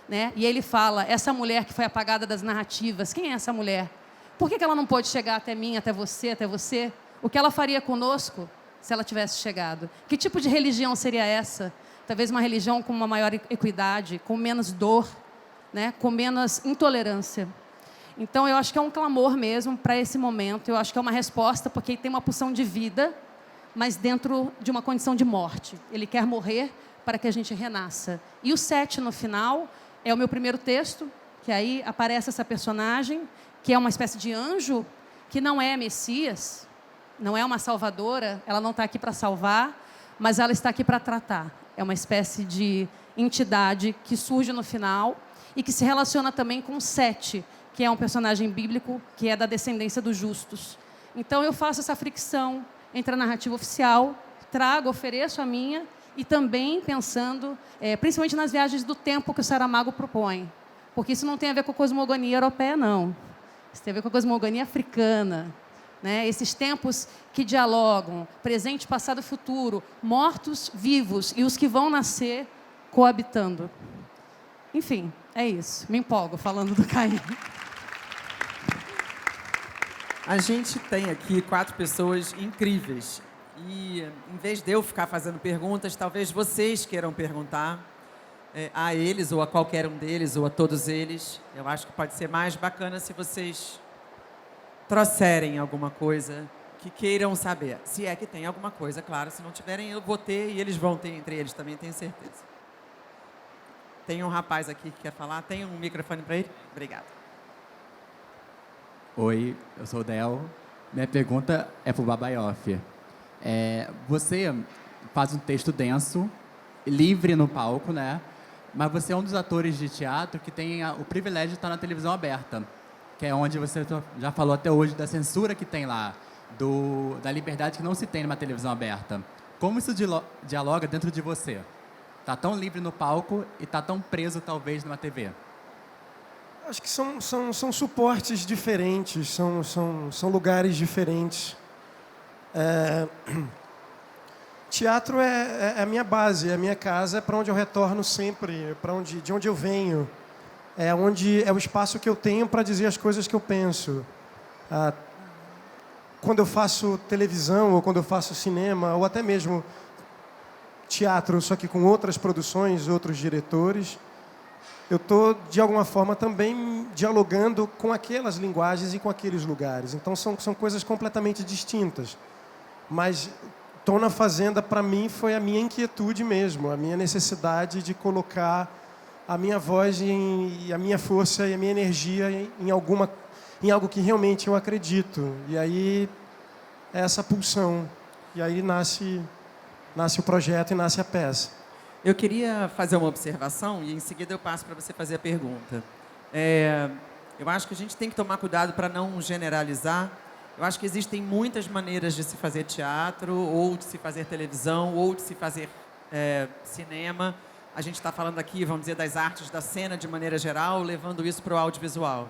né? E ele fala, essa mulher que foi apagada das narrativas, quem é essa mulher? Por que ela não pode chegar até mim, até você? O que ela faria conosco se ela tivesse chegado? Que tipo de religião seria essa? Talvez uma religião com uma maior equidade, com menos dor, né? Com menos intolerância. Então, eu acho que é um clamor mesmo para esse momento. Eu acho que é uma resposta, porque tem uma pulsão de vida, mas dentro de uma condição de morte. Ele quer morrer para que a gente renasça. E o 7, no final, é o meu primeiro texto, que aí aparece essa personagem, que é uma espécie de anjo, que não é Messias, não é uma salvadora, ela não está aqui para salvar, mas ela está aqui para tratar. É uma espécie de entidade que surge no final e que se relaciona também com Sete, que é um personagem bíblico, que é da descendência dos justos. Então, eu faço essa fricção entre a narrativa oficial, ofereço a minha, e também pensando, principalmente nas viagens do tempo que o Saramago propõe, porque isso não tem a ver com a cosmogonia europeia, não. Isso tem a ver com a cosmogonia africana. Né? Esses tempos que dialogam, presente, passado e futuro, mortos, vivos, e os que vão nascer coabitando. Enfim, é isso. Me empolgo falando do Caim. A gente tem aqui 4 pessoas incríveis. E, em vez de eu ficar fazendo perguntas, talvez vocês queiram perguntar a eles, ou a qualquer um deles, ou a todos eles. Eu acho que pode ser mais bacana se vocês trouxerem alguma coisa que queiram saber. Se é que tem alguma coisa, claro. Se não tiverem, eu vou ter e eles vão ter entre eles também, tenho certeza. Tem um rapaz aqui que quer falar. Tem um microfone para ele? Obrigada. Oi, eu sou o Del. Minha pergunta é para o Babaioff. Você faz um texto denso, livre no palco, né? mas você é um dos atores de teatro que tem o privilégio de estar na televisão aberta, que é onde você já falou até hoje da censura que tem lá, da liberdade que não se tem numa televisão aberta. Como isso dialoga dentro de você? Tá tão livre no palco e tá tão preso, talvez, numa TV. Acho que são suportes diferentes, são lugares diferentes. Teatro é a minha base, é a minha casa, é para onde eu retorno sempre, de onde eu venho. É o espaço que eu tenho para dizer as coisas que eu penso. Quando eu faço televisão, ou quando eu faço cinema, ou até mesmo teatro, só que com outras produções, outros diretores, eu estou, de alguma forma, também dialogando com aquelas linguagens e com aqueles lugares. Então, são coisas completamente distintas. Mas Tom na Fazenda, para mim, foi a minha inquietude mesmo, a minha necessidade de colocar a minha voz, e a minha força e a minha energia em algo que realmente eu acredito. E aí, é essa pulsão. E aí nasce o projeto e nasce a peça. Eu queria fazer uma observação e em seguida eu passo para você fazer a pergunta. Eu acho que a gente tem que tomar cuidado para não generalizar. Eu acho que existem muitas maneiras de se fazer teatro, ou de se fazer televisão, ou de se fazer cinema. A gente está falando aqui, vamos dizer, das artes da cena de maneira geral, levando isso para o audiovisual.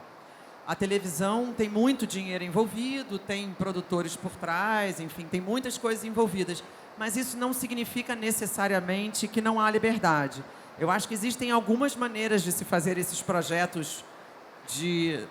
A televisão tem muito dinheiro envolvido, tem produtores por trás, enfim, tem muitas coisas envolvidas. Mas isso não significa necessariamente que não há liberdade. Eu acho que existem algumas maneiras de se fazer esses projetos de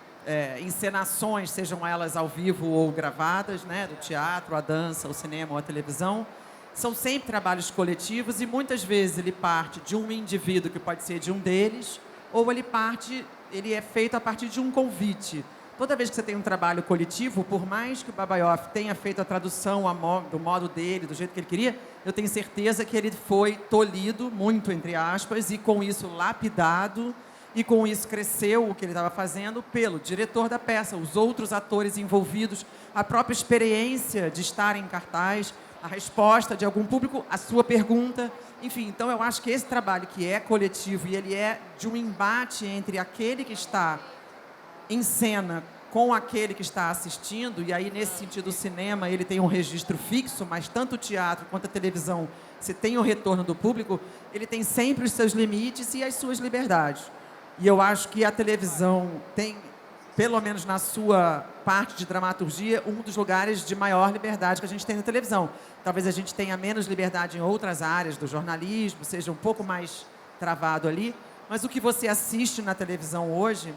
encenações, sejam elas ao vivo ou gravadas, né, do teatro, a dança, o cinema ou a televisão. São sempre trabalhos coletivos e muitas vezes ele parte de um indivíduo, que pode ser de um deles, ou ele é feito a partir de um convite. Toda vez que você tem um trabalho coletivo, por mais que o Babaioff tenha feito a tradução do modo dele, do jeito que ele queria, eu tenho certeza que ele foi tolhido, muito entre aspas, e com isso lapidado, e com isso cresceu o que ele estava fazendo pelo diretor da peça, os outros atores envolvidos, a própria experiência de estar em cartaz, a resposta de algum público, a sua pergunta. Enfim, então eu acho que esse trabalho que é coletivo e ele é de um embate entre aquele que está em cena com aquele que está assistindo, e aí nesse sentido o cinema ele tem um registro fixo, mas tanto o teatro quanto a televisão, se tem o retorno do público, ele tem sempre os seus limites e as suas liberdades. E eu acho que a televisão tem, pelo menos na sua parte de dramaturgia, um dos lugares de maior liberdade que a gente tem na televisão. Talvez a gente tenha menos liberdade em outras áreas do jornalismo, seja um pouco mais travado ali, mas o que você assiste na televisão hoje,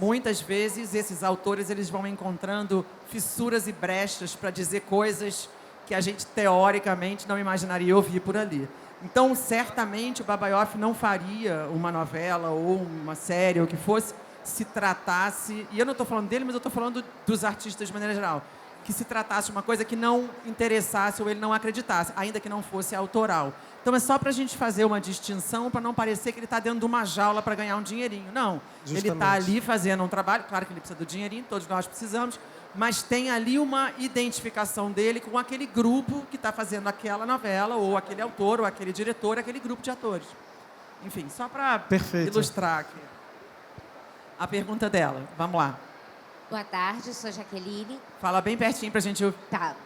muitas vezes esses autores eles vão encontrando fissuras e brechas para dizer coisas que a gente teoricamente não imaginaria ouvir por ali. Então, certamente, o Babaioff não faria uma novela ou uma série, ou o que fosse, se tratasse... E eu não estou falando dele, mas eu estou falando dos artistas de maneira geral. Que se tratasse de uma coisa que não interessasse ou ele não acreditasse, ainda que não fosse autoral. Então, é só para a gente fazer uma distinção, para não parecer que ele está dentro de uma jaula para ganhar um dinheirinho. Não, Justamente. Ele está ali fazendo um trabalho, claro que ele precisa do dinheirinho, todos nós precisamos, mas tem ali uma identificação dele com aquele grupo que está fazendo aquela novela, ou aquele autor, ou aquele diretor, aquele grupo de atores. Enfim, só para ilustrar aqui. A pergunta dela, vamos lá. Boa tarde, sou Jaqueline. Fala bem pertinho para a gente ouvir. Tá,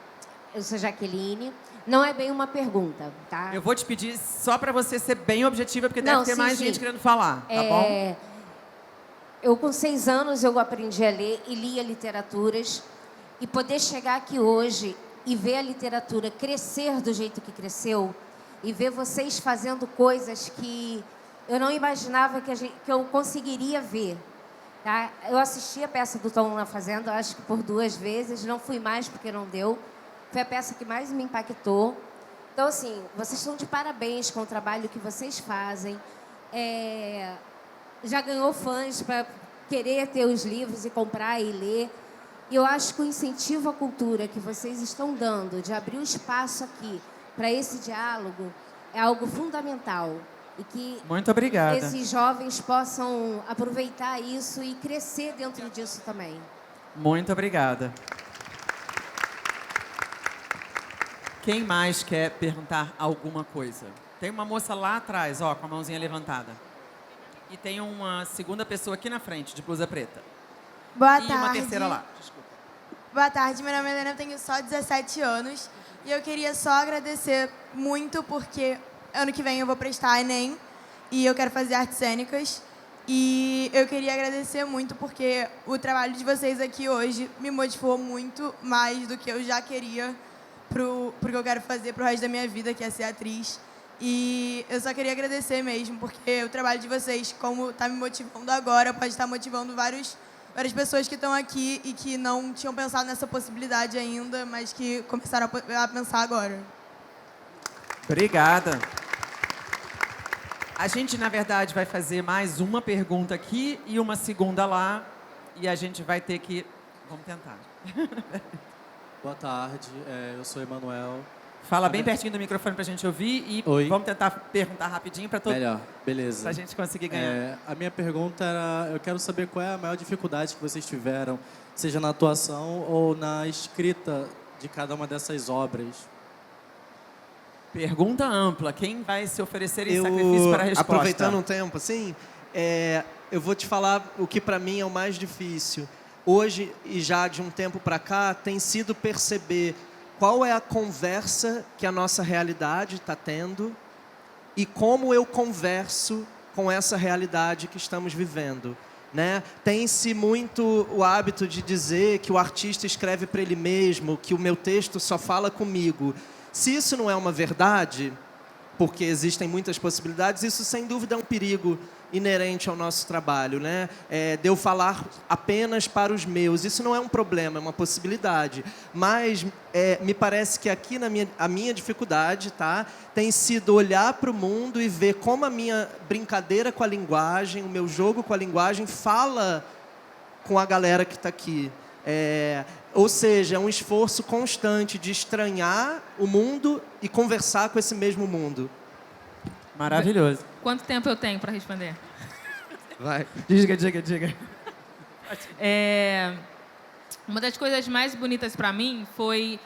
eu sou Jaqueline. Não é bem uma pergunta, tá? Eu vou te pedir só para você ser bem objetiva, porque deve ter sim, mais sim. gente querendo falar, tá bom? Eu, com 6 anos, eu aprendi a ler e lia literaturas. E poder chegar aqui hoje e ver a literatura crescer do jeito que cresceu e ver vocês fazendo coisas que eu não imaginava que eu conseguiria ver. Tá? Eu assisti a peça do Tom na Fazenda, acho que por 2 vezes. Não fui mais porque não deu. Foi a peça que mais me impactou. Então, assim, vocês estão de parabéns com o trabalho que vocês fazem. Já ganhou fãs para querer ter os livros e comprar e ler. E eu acho que o incentivo à cultura que vocês estão dando, de abrir o espaço aqui para esse diálogo, é algo fundamental. E que Muito obrigada. esses jovens possam aproveitar isso e crescer dentro disso também. Muito obrigada. Quem mais quer perguntar alguma coisa? Tem uma moça lá atrás, ó, com a mãozinha levantada. E tem uma segunda pessoa aqui na frente, de blusa preta. Boa E tarde. uma terceira lá. Desculpa. Boa tarde, meu nome é Helena, eu tenho só 17 anos. E eu queria só agradecer muito, porque ano que vem eu vou prestar Enem e eu quero fazer artes cênicas. E eu queria agradecer muito, porque o trabalho de vocês aqui hoje me motivou muito mais do que eu já queria pro que eu quero fazer pro resto da minha vida, que é ser atriz. E eu só queria agradecer mesmo, porque o trabalho de vocês, como está me motivando agora, pode estar motivando várias pessoas que estão aqui e que não tinham pensado nessa possibilidade ainda, mas que começaram a pensar agora. Obrigada. A gente, na verdade, vai fazer mais uma pergunta aqui e uma segunda lá. E a gente vai ter que... Vamos tentar. Boa tarde, eu sou Emanuel. Fala bem pertinho do microfone para a gente ouvir e Oi. vamos tentar perguntar rapidinho para Melhor, beleza. a gente conseguir ganhar. A minha pergunta era, eu quero saber qual é a maior dificuldade que vocês tiveram, seja na atuação ou na escrita de cada uma dessas obras. Pergunta ampla. Quem vai se oferecer em sacrifício para a resposta? Aproveitando um tempo, assim, eu vou te falar o que para mim é o mais difícil. Hoje, e já de um tempo para cá, tem sido perceber qual é a conversa que a nossa realidade está tendo e como eu converso com essa realidade que estamos vivendo, né? Tem-se muito o hábito de dizer que o artista escreve para ele mesmo, que o meu texto só fala comigo. Se isso não é uma verdade, porque existem muitas possibilidades, isso sem dúvida é um perigo inerente ao nosso trabalho, né? De eu falar apenas para os meus. Isso não é um problema, é uma possibilidade. Mas me parece que aqui a minha dificuldade, tá, tem sido olhar para o mundo e ver como a minha brincadeira com a linguagem, o meu jogo com a linguagem fala com a galera que está aqui. Ou seja, é um esforço constante de estranhar o mundo e conversar com esse mesmo mundo. Maravilhoso. Quanto tempo eu tenho para responder? Vai. Diga. Uma das coisas mais bonitas para mim foi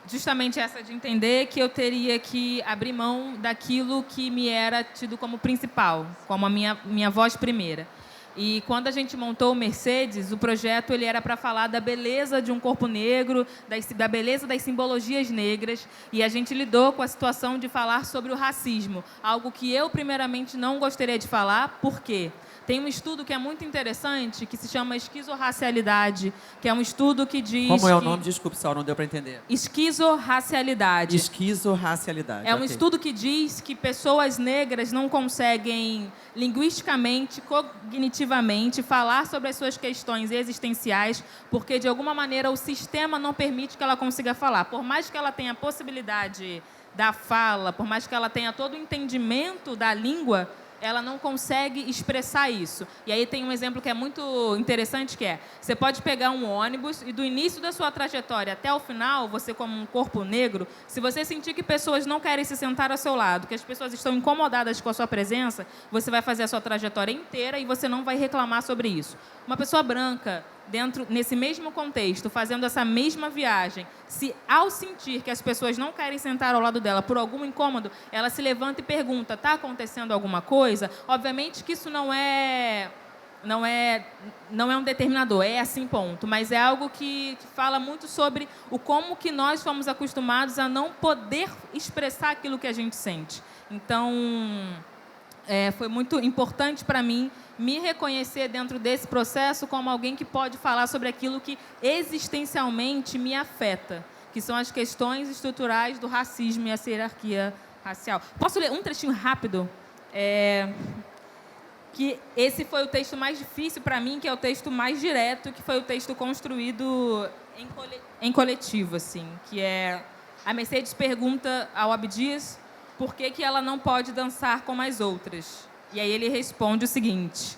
justamente essa de entender que eu teria que abrir mão daquilo que me era tido como principal, como a minha voz primeira. E quando a gente montou o Mercedes, o projeto ele era para falar da beleza de um corpo negro, da beleza das simbologias negras, e a gente lidou com a situação de falar sobre o racismo, algo que eu, primeiramente, não gostaria de falar. Por quê? Tem um estudo que é muito interessante, que se chama esquizorracialidade, que é um estudo que diz... Como é o nome? Desculpe, Sal, não deu para entender. Esquizorracialidade. Esquizorracialidade. É um estudo que diz que pessoas negras não conseguem, linguisticamente, cognitivamente, falar sobre as suas questões existenciais, porque, de alguma maneira, o sistema não permite que ela consiga falar. Por mais que ela tenha a possibilidade da fala, por mais que ela tenha todo o entendimento da língua, ela não consegue expressar isso. E aí tem um exemplo que é muito interessante, que é, você pode pegar um ônibus e do início da sua trajetória até o final, você como um corpo negro, se você sentir que pessoas não querem se sentar ao seu lado, que as pessoas estão incomodadas com a sua presença, você vai fazer a sua trajetória inteira e você não vai reclamar sobre isso. Uma pessoa branca, nesse mesmo contexto, fazendo essa mesma viagem, se ao sentir que as pessoas não querem sentar ao lado dela por algum incômodo, ela se levanta e pergunta, está acontecendo alguma coisa? Obviamente que isso não é um determinador, é assim, ponto. Mas é algo que fala muito sobre o como que nós fomos acostumados a não poder expressar aquilo que a gente sente. Então, foi muito importante para mim me reconhecer dentro desse processo como alguém que pode falar sobre aquilo que existencialmente me afeta, que são as questões estruturais do racismo e a hierarquia racial. Posso ler um trechinho rápido? Que esse foi o texto mais difícil para mim, que é o texto mais direto, que foi o texto construído em coletivo, assim, que é a Mercedes pergunta ao Abdias por que ela não pode dançar como as outras. E aí ele responde o seguinte: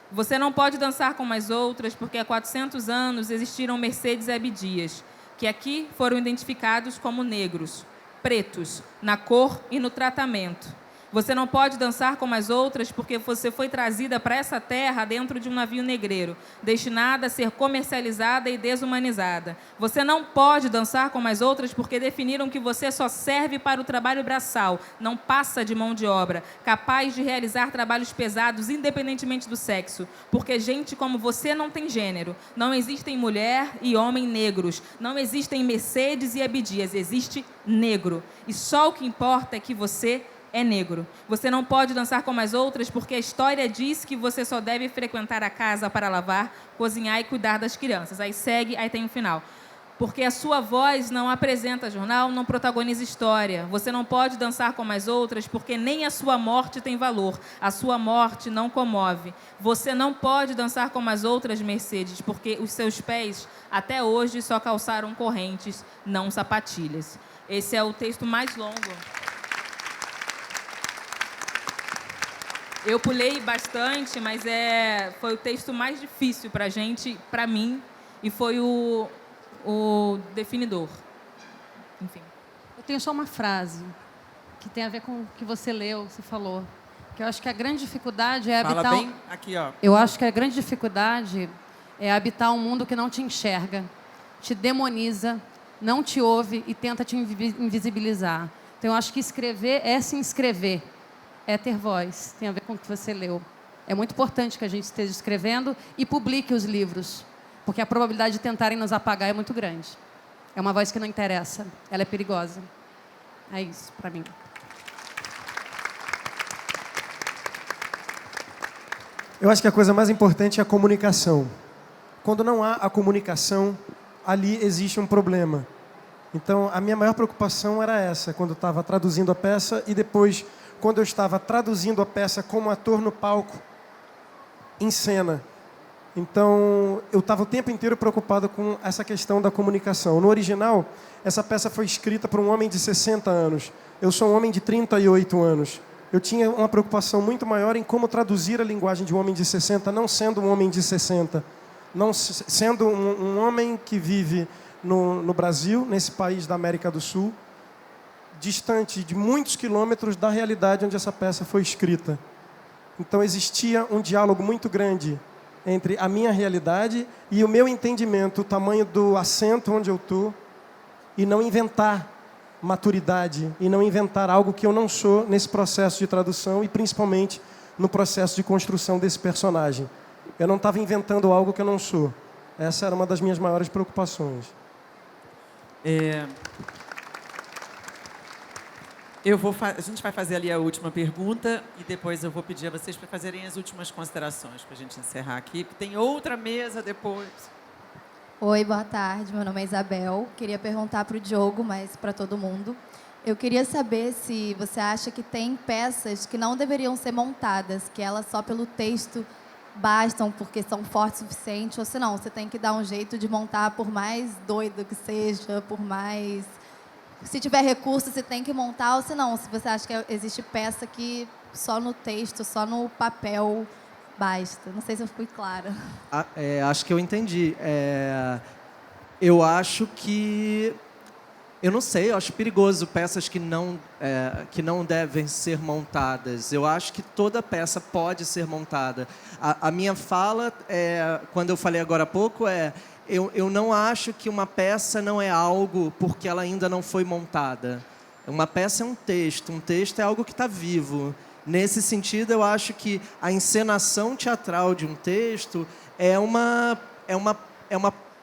você não pode dançar como as outras porque há 400 anos existiram Mercedes e Abdias, que aqui foram identificados como negros, pretos, na cor e no tratamento. Você não pode dançar como as outras porque você foi trazida para essa terra dentro de um navio negreiro, destinada a ser comercializada e desumanizada. Você não pode dançar como as outras porque definiram que você só serve para o trabalho braçal, não passa de mão de obra, capaz de realizar trabalhos pesados independentemente do sexo, porque gente como você não tem gênero. Não existem mulher e homem negros, não existem Mercedes e Abdias, existe negro. E só o que importa é que você é negro. Você não pode dançar como as outras porque a história diz que você só deve frequentar a casa para lavar, cozinhar e cuidar das crianças. Aí segue, aí tem o final. Porque a sua voz não apresenta jornal, não protagoniza história. Você não pode dançar como as outras porque nem a sua morte tem valor. A sua morte não comove. Você não pode dançar como as outras, Mercedes, porque os seus pés até hoje só calçaram correntes, não sapatilhas. Esse é o texto mais longo. Eu pulei bastante, mas foi o texto mais difícil para a gente, para mim, e foi o definidor. Enfim. Eu tenho só uma frase que tem a ver com o que você leu, você falou. Que eu acho que a grande dificuldade é habitar... Fala bem aqui, ó. Eu acho que a grande dificuldade é habitar um mundo que não te enxerga, te demoniza, não te ouve e tenta te invisibilizar. Então, eu acho que escrever é se inscrever. É ter voz, tem a ver com o que você leu. É muito importante que a gente esteja escrevendo e publique os livros, porque a probabilidade de tentarem nos apagar é muito grande. É uma voz que não interessa, ela é perigosa. É isso, para mim. Eu acho que a coisa mais importante é a comunicação. Quando não há a comunicação, ali existe um problema. Então, a minha maior preocupação era essa, quando eu estava traduzindo a peça e depois, quando eu estava traduzindo a peça como ator no palco, em cena. Então, eu estava o tempo inteiro preocupado com essa questão da comunicação. No original, essa peça foi escrita por um homem de 60 anos. Eu sou um homem de 38 anos. Eu tinha uma preocupação muito maior em como traduzir a linguagem de um homem de 60, não sendo um homem de 60, não sendo um homem que vive no Brasil, nesse país da América do Sul, distante de muitos quilômetros da realidade onde essa peça foi escrita. Então existia um diálogo muito grande entre a minha realidade e o meu entendimento, o tamanho do assento onde eu estou, e não inventar maturidade, e não inventar algo que eu não sou nesse processo de tradução e principalmente no processo de construção desse personagem. Eu não estava inventando algo que eu não sou. Essa era uma das minhas maiores preocupações. A gente vai fazer ali a última pergunta e depois eu vou pedir a vocês para fazerem as últimas considerações para a gente encerrar aqui, porque tem outra mesa depois. Oi, boa tarde. Meu nome é Isabel. Queria perguntar para o Diogo, mas para todo mundo. Eu queria saber se você acha que tem peças que não deveriam ser montadas, que elas só pelo texto bastam porque são fortes o suficiente, ou se não, você tem que dar um jeito de montar por mais doido que seja, por mais... Se tiver recurso, você tem que montar, ou se não, se você acha que existe peça que só no texto, só no papel basta. Não sei se eu fui clara. Acho que eu entendi. Eu acho que... Eu não sei, eu acho perigoso peças que não devem ser montadas. Eu acho que toda peça pode ser montada. A minha fala, quando eu falei agora há pouco, eu não acho que uma peça não é algo porque ela ainda não foi montada. Uma peça é um texto é algo que está vivo. Nesse sentido, eu acho que a encenação teatral de um texto é uma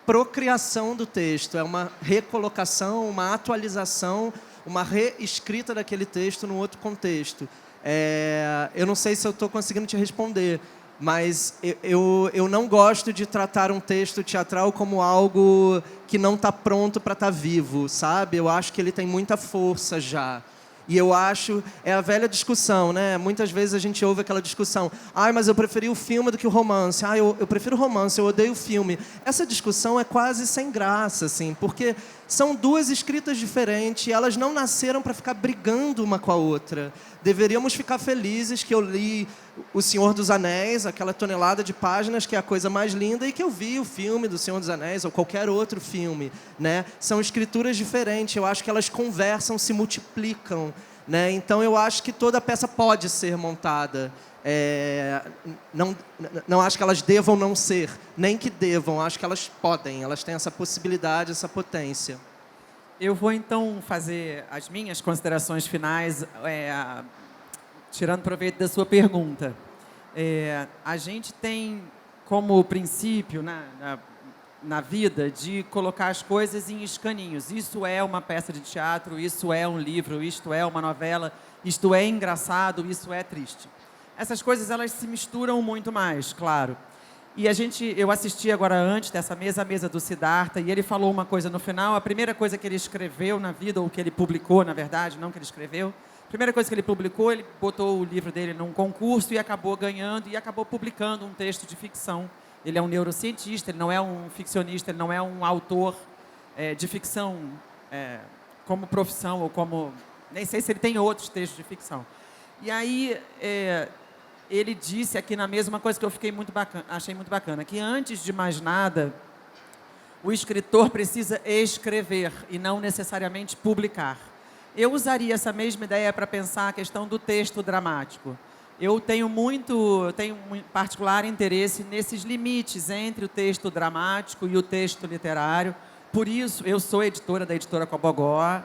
procriação do texto, é uma recolocação, uma atualização, uma reescrita daquele texto num outro contexto. Eu não sei se eu estou conseguindo te responder, mas eu não gosto de tratar um texto teatral como algo que não está pronto para estar vivo, sabe? Eu acho que ele tem muita força já. E eu acho, é a velha discussão, né? Muitas vezes a gente ouve aquela discussão, mas eu preferi o filme do que o romance. Eu prefiro o romance, eu odeio o filme. Essa discussão é quase sem graça, assim, porque são duas escritas diferentes e elas não nasceram para ficar brigando uma com a outra. Deveríamos ficar felizes que eu li O Senhor dos Anéis, aquela tonelada de páginas que é a coisa mais linda, e que eu vi o filme do Senhor dos Anéis ou qualquer outro filme, né? São escrituras diferentes, eu acho que elas conversam, se multiplicam, né? Então, eu acho que toda peça pode ser montada. Não acho que elas devam não ser, nem que devam, acho que elas podem, elas têm essa possibilidade, essa potência. Eu vou, então, fazer as minhas considerações finais, tirando proveito da sua pergunta. A gente tem como princípio na vida de colocar as coisas em escaninhos. Isso é uma peça de teatro, isso é um livro, isto é uma novela, isto é engraçado, isso é triste. Essas coisas, elas se misturam muito mais, claro. E eu assisti agora antes dessa mesa, a mesa do Siddhartha, e ele falou uma coisa no final, a primeira coisa que ele escreveu na vida, ou que ele publicou, na verdade, não que ele escreveu, a primeira coisa que ele publicou, ele botou o livro dele num concurso e acabou ganhando, e acabou publicando um texto de ficção. Ele é um neurocientista, ele não é um ficcionista, ele não é um autor de ficção como profissão, ou como... Nem sei se ele tem outros textos de ficção. E aí... ele disse aqui na mesa uma coisa que eu achei muito bacana, que antes de mais nada, o escritor precisa escrever e não necessariamente publicar. Eu usaria essa mesma ideia para pensar a questão do texto dramático. Eu tenho um particular interesse nesses limites entre o texto dramático e o texto literário. Por isso, eu sou editora da Editora Cobogó,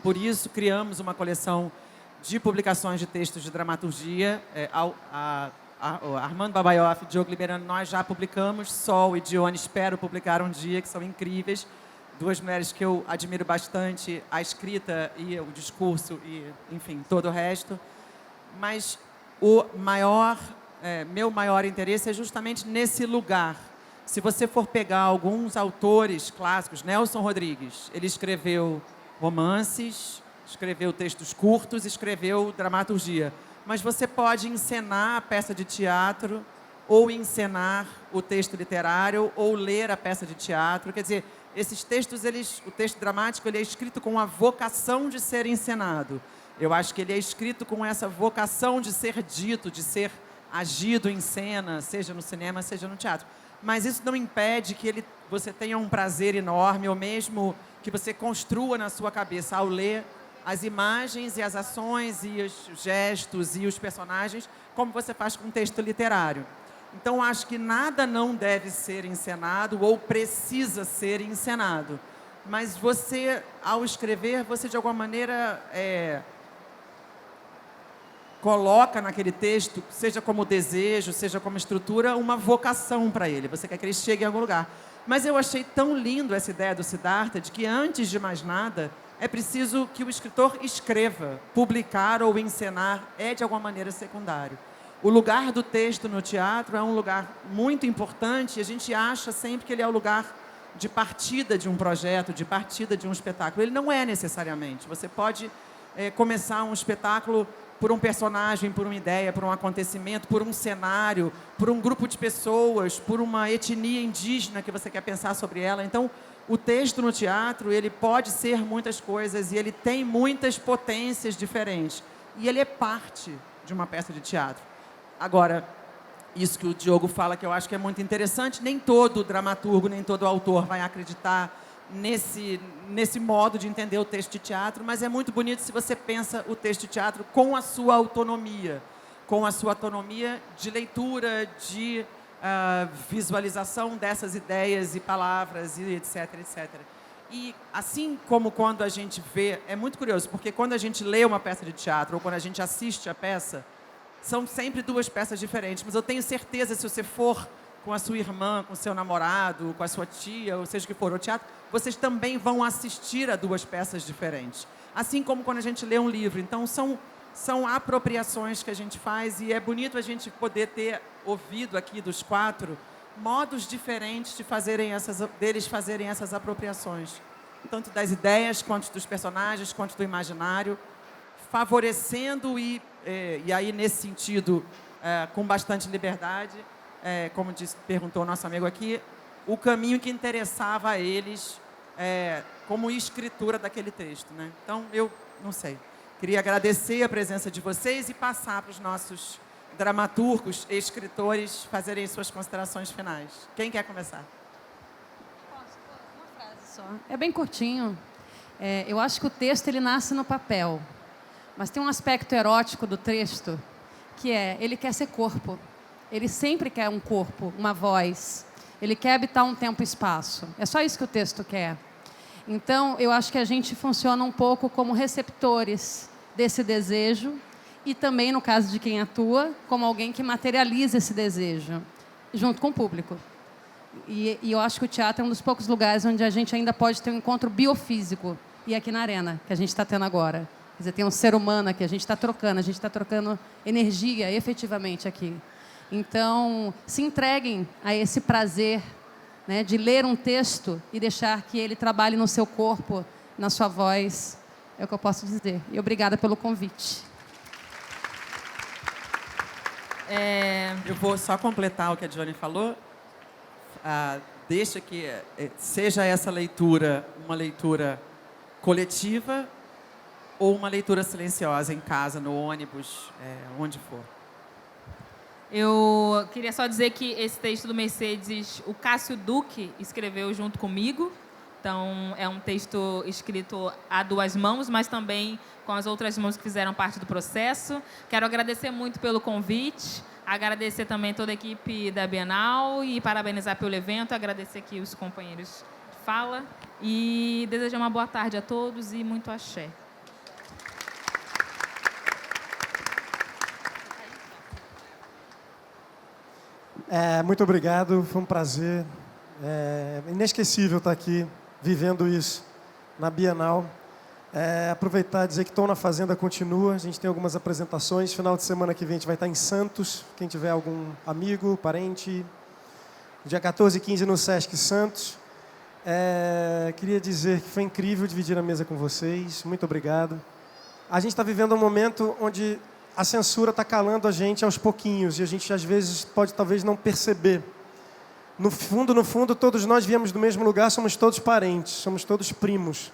por isso criamos uma coleção de publicações de textos de dramaturgia. Armando Babaioff e Diogo Liberano, nós já publicamos. Sol e Dione espero publicar um dia, que são incríveis. Duas mulheres que eu admiro bastante, a escrita e o discurso e, enfim, todo o resto. Mas meu maior interesse é justamente nesse lugar. Se você for pegar alguns autores clássicos, Nelson Rodrigues, ele escreveu romances, escreveu textos curtos, escreveu dramaturgia. Mas você pode encenar a peça de teatro, ou encenar o texto literário, ou ler a peça de teatro. Quer dizer, esses textos, o texto dramático, ele é escrito com a vocação de ser encenado. Eu acho que ele é escrito com essa vocação de ser dito, de ser agido em cena, seja no cinema, seja no teatro. Mas isso não impede que você tenha um prazer enorme, ou mesmo que você construa na sua cabeça, ao ler, as imagens e as ações e os gestos e os personagens, como você faz com um texto literário. Então, acho que nada não deve ser encenado ou precisa ser encenado. Mas você, ao escrever, você de alguma maneira coloca naquele texto, seja como desejo, seja como estrutura, uma vocação para ele. Você quer que ele chegue em algum lugar. Mas eu achei tão lindo essa ideia do Siddhartha de que, antes de mais nada, é preciso que o escritor escreva. Publicar ou encenar é, de alguma maneira, secundário. O lugar do texto no teatro é um lugar muito importante, e a gente acha sempre que ele é o lugar de partida de um projeto, de partida de um espetáculo. Ele não é necessariamente. Você pode começar um espetáculo por um personagem, por uma ideia, por um acontecimento, por um cenário, por um grupo de pessoas, por uma etnia indígena que você quer pensar sobre ela. Então, o texto no teatro, ele pode ser muitas coisas, e ele tem muitas potências diferentes. E ele é parte de uma peça de teatro. Agora, isso que o Diogo fala, que eu acho que é muito interessante, nem todo dramaturgo, nem todo autor vai acreditar nesse modo de entender o texto de teatro, mas é muito bonito se você pensa o texto de teatro com a sua autonomia de leitura, de visualização dessas ideias e palavras, e etc, etc. E assim como quando a gente vê, é muito curioso, porque quando a gente lê uma peça de teatro, ou quando a gente assiste a peça, são sempre duas peças diferentes, mas eu tenho certeza, se você for com a sua irmã, com o seu namorado, com a sua tia, ou seja o que for, ao teatro, vocês também vão assistir a duas peças diferentes. Assim como quando a gente lê um livro. Então, são apropriações que a gente faz, e é bonito a gente poder ter ouvido aqui dos quatro modos diferentes deles fazerem essas apropriações. Tanto das ideias, quanto dos personagens, quanto do imaginário, favorecendo e aí, nesse sentido, com bastante liberdade, como perguntou o nosso amigo aqui, o caminho que interessava a eles como escritura daquele texto, né? Então, eu não sei. Queria agradecer a presença de vocês e passar para os nossos dramaturgos e escritores fazerem suas considerações finais. Quem quer começar? Uma frase só. É bem curtinho. Eu acho que o texto, ele nasce no papel. Mas tem um aspecto erótico do texto, que é, ele quer ser corpo. Ele sempre quer um corpo, uma voz. Ele quer habitar um tempo e espaço. É só isso que o texto quer. Então, eu acho que a gente funciona um pouco como receptores desse desejo e também, no caso de quem atua, como alguém que materializa esse desejo, junto com o público. E eu acho que o teatro é um dos poucos lugares onde a gente ainda pode ter um encontro biofísico. E aqui na arena, que a gente está tendo agora. Quer dizer, tem um ser humano aqui, a gente está trocando energia efetivamente aqui. Então, se entreguem a esse prazer, né, de ler um texto e deixar que ele trabalhe no seu corpo, na sua voz. É o que eu posso dizer. E obrigada pelo convite. Eu vou só completar o que a Johnny falou. Deixa que seja essa leitura uma leitura coletiva ou uma leitura silenciosa em casa, no ônibus, onde for. Eu queria só dizer que esse texto do Mercedes, o Cássio Duque escreveu junto comigo. Então, é um texto escrito a duas mãos, mas também com as outras mãos que fizeram parte do processo. Quero agradecer muito pelo convite, agradecer também toda a equipe da Bienal e parabenizar pelo evento, agradecer aqui os companheiros de fala e desejar uma boa tarde a todos e muito axé. Muito obrigado, foi um prazer. Inesquecível estar aqui, vivendo isso na Bienal. Aproveitar e dizer que Tom na Fazenda continua, a gente tem algumas apresentações. Final de semana que vem a gente vai estar em Santos, quem tiver algum amigo, parente. Dia 14 e 15 no Sesc Santos. Queria dizer que foi incrível dividir a mesa com vocês, muito obrigado. A gente está vivendo um momento onde a censura está calando a gente aos pouquinhos e a gente às vezes pode talvez não perceber. No fundo, todos nós viemos do mesmo lugar, somos todos parentes, somos todos primos.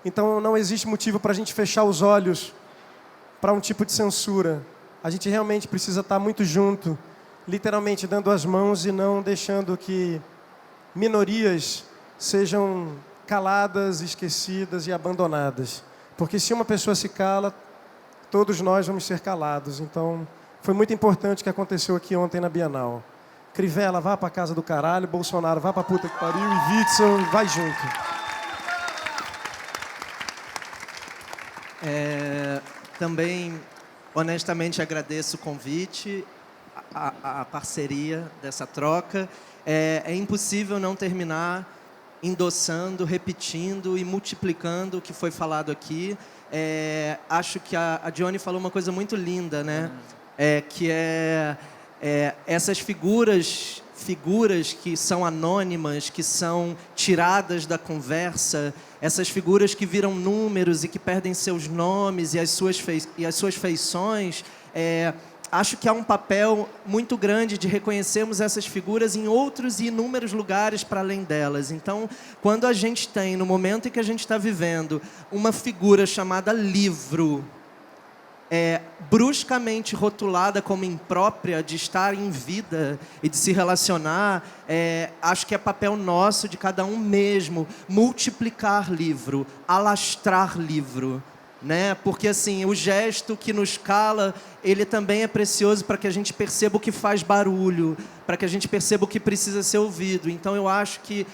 Então não existe motivo para a gente fechar os olhos para um tipo de censura. A gente realmente precisa estar muito junto, literalmente dando as mãos e não deixando que minorias sejam caladas, esquecidas e abandonadas. Porque se uma pessoa se cala, todos nós vamos ser calados. Então, foi muito importante o que aconteceu aqui ontem na Bienal. Crivella, vá para casa do caralho. Bolsonaro, vá para puta que pariu. E Witzel, vai junto. Também, honestamente, agradeço o convite, a parceria dessa troca. É impossível não terminar endossando, repetindo e multiplicando o que foi falado aqui. Acho que a Johnny falou uma coisa muito linda, né? Que essas figuras que são anônimas, que são tiradas da conversa, essas figuras que viram números e que perdem seus nomes e as suas feições, acho que há um papel muito grande de reconhecermos essas figuras em outros e inúmeros lugares para além delas. Então, quando a gente tem, no momento em que a gente está vivendo, uma figura chamada livro, bruscamente rotulada como imprópria de estar em vida e de se relacionar, acho que é papel nosso, de cada um mesmo, multiplicar livro, alastrar livro. Né? Porque assim, o gesto que nos cala, ele também é precioso para que a gente perceba o que faz barulho, para que a gente perceba o que precisa ser ouvido. Então eu acho que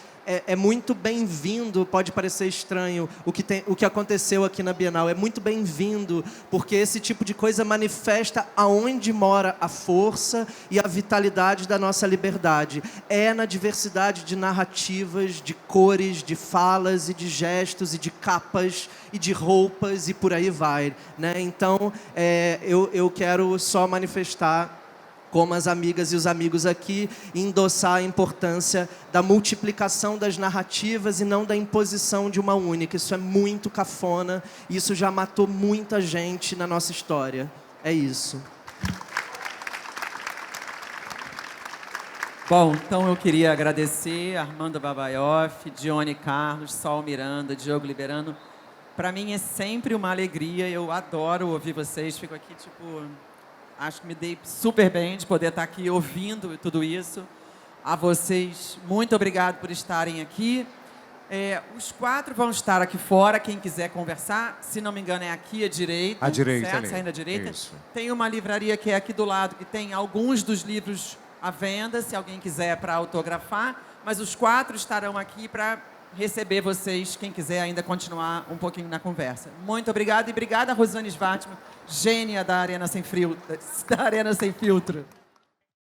é muito bem-vindo, pode parecer estranho o que aconteceu aqui na Bienal, é muito bem-vindo, porque esse tipo de coisa manifesta aonde mora a força e a vitalidade da nossa liberdade. É na diversidade de narrativas, de cores, de falas e de gestos e de capas e de roupas e por aí vai. Né? Então, eu quero só manifestar, como as amigas e os amigos aqui, endossar a importância da multiplicação das narrativas e não da imposição de uma única. Isso é muito cafona, e isso já matou muita gente na nossa história. É isso. Bom, então eu queria agradecer Armando Babaioff, Johnny Carlos, Sol Miranda, Diogo Liberano. Para mim é sempre uma alegria, eu adoro ouvir vocês, fico aqui acho que me dei super bem de poder estar aqui ouvindo tudo isso. A vocês, muito obrigado por estarem aqui. Os 4 vão estar aqui fora, quem quiser conversar. Se não me engano, é aqui à direita. À direita, certo? ali. Saindo à direita. Isso. Tem uma livraria que é aqui do lado, que tem alguns dos livros à venda, se alguém quiser para autografar. Mas os 4 estarão aqui para receber vocês, quem quiser ainda continuar um pouquinho na conversa. Muito obrigada e obrigada, Rosane Svartman, gênia da Arena Sem Filtro.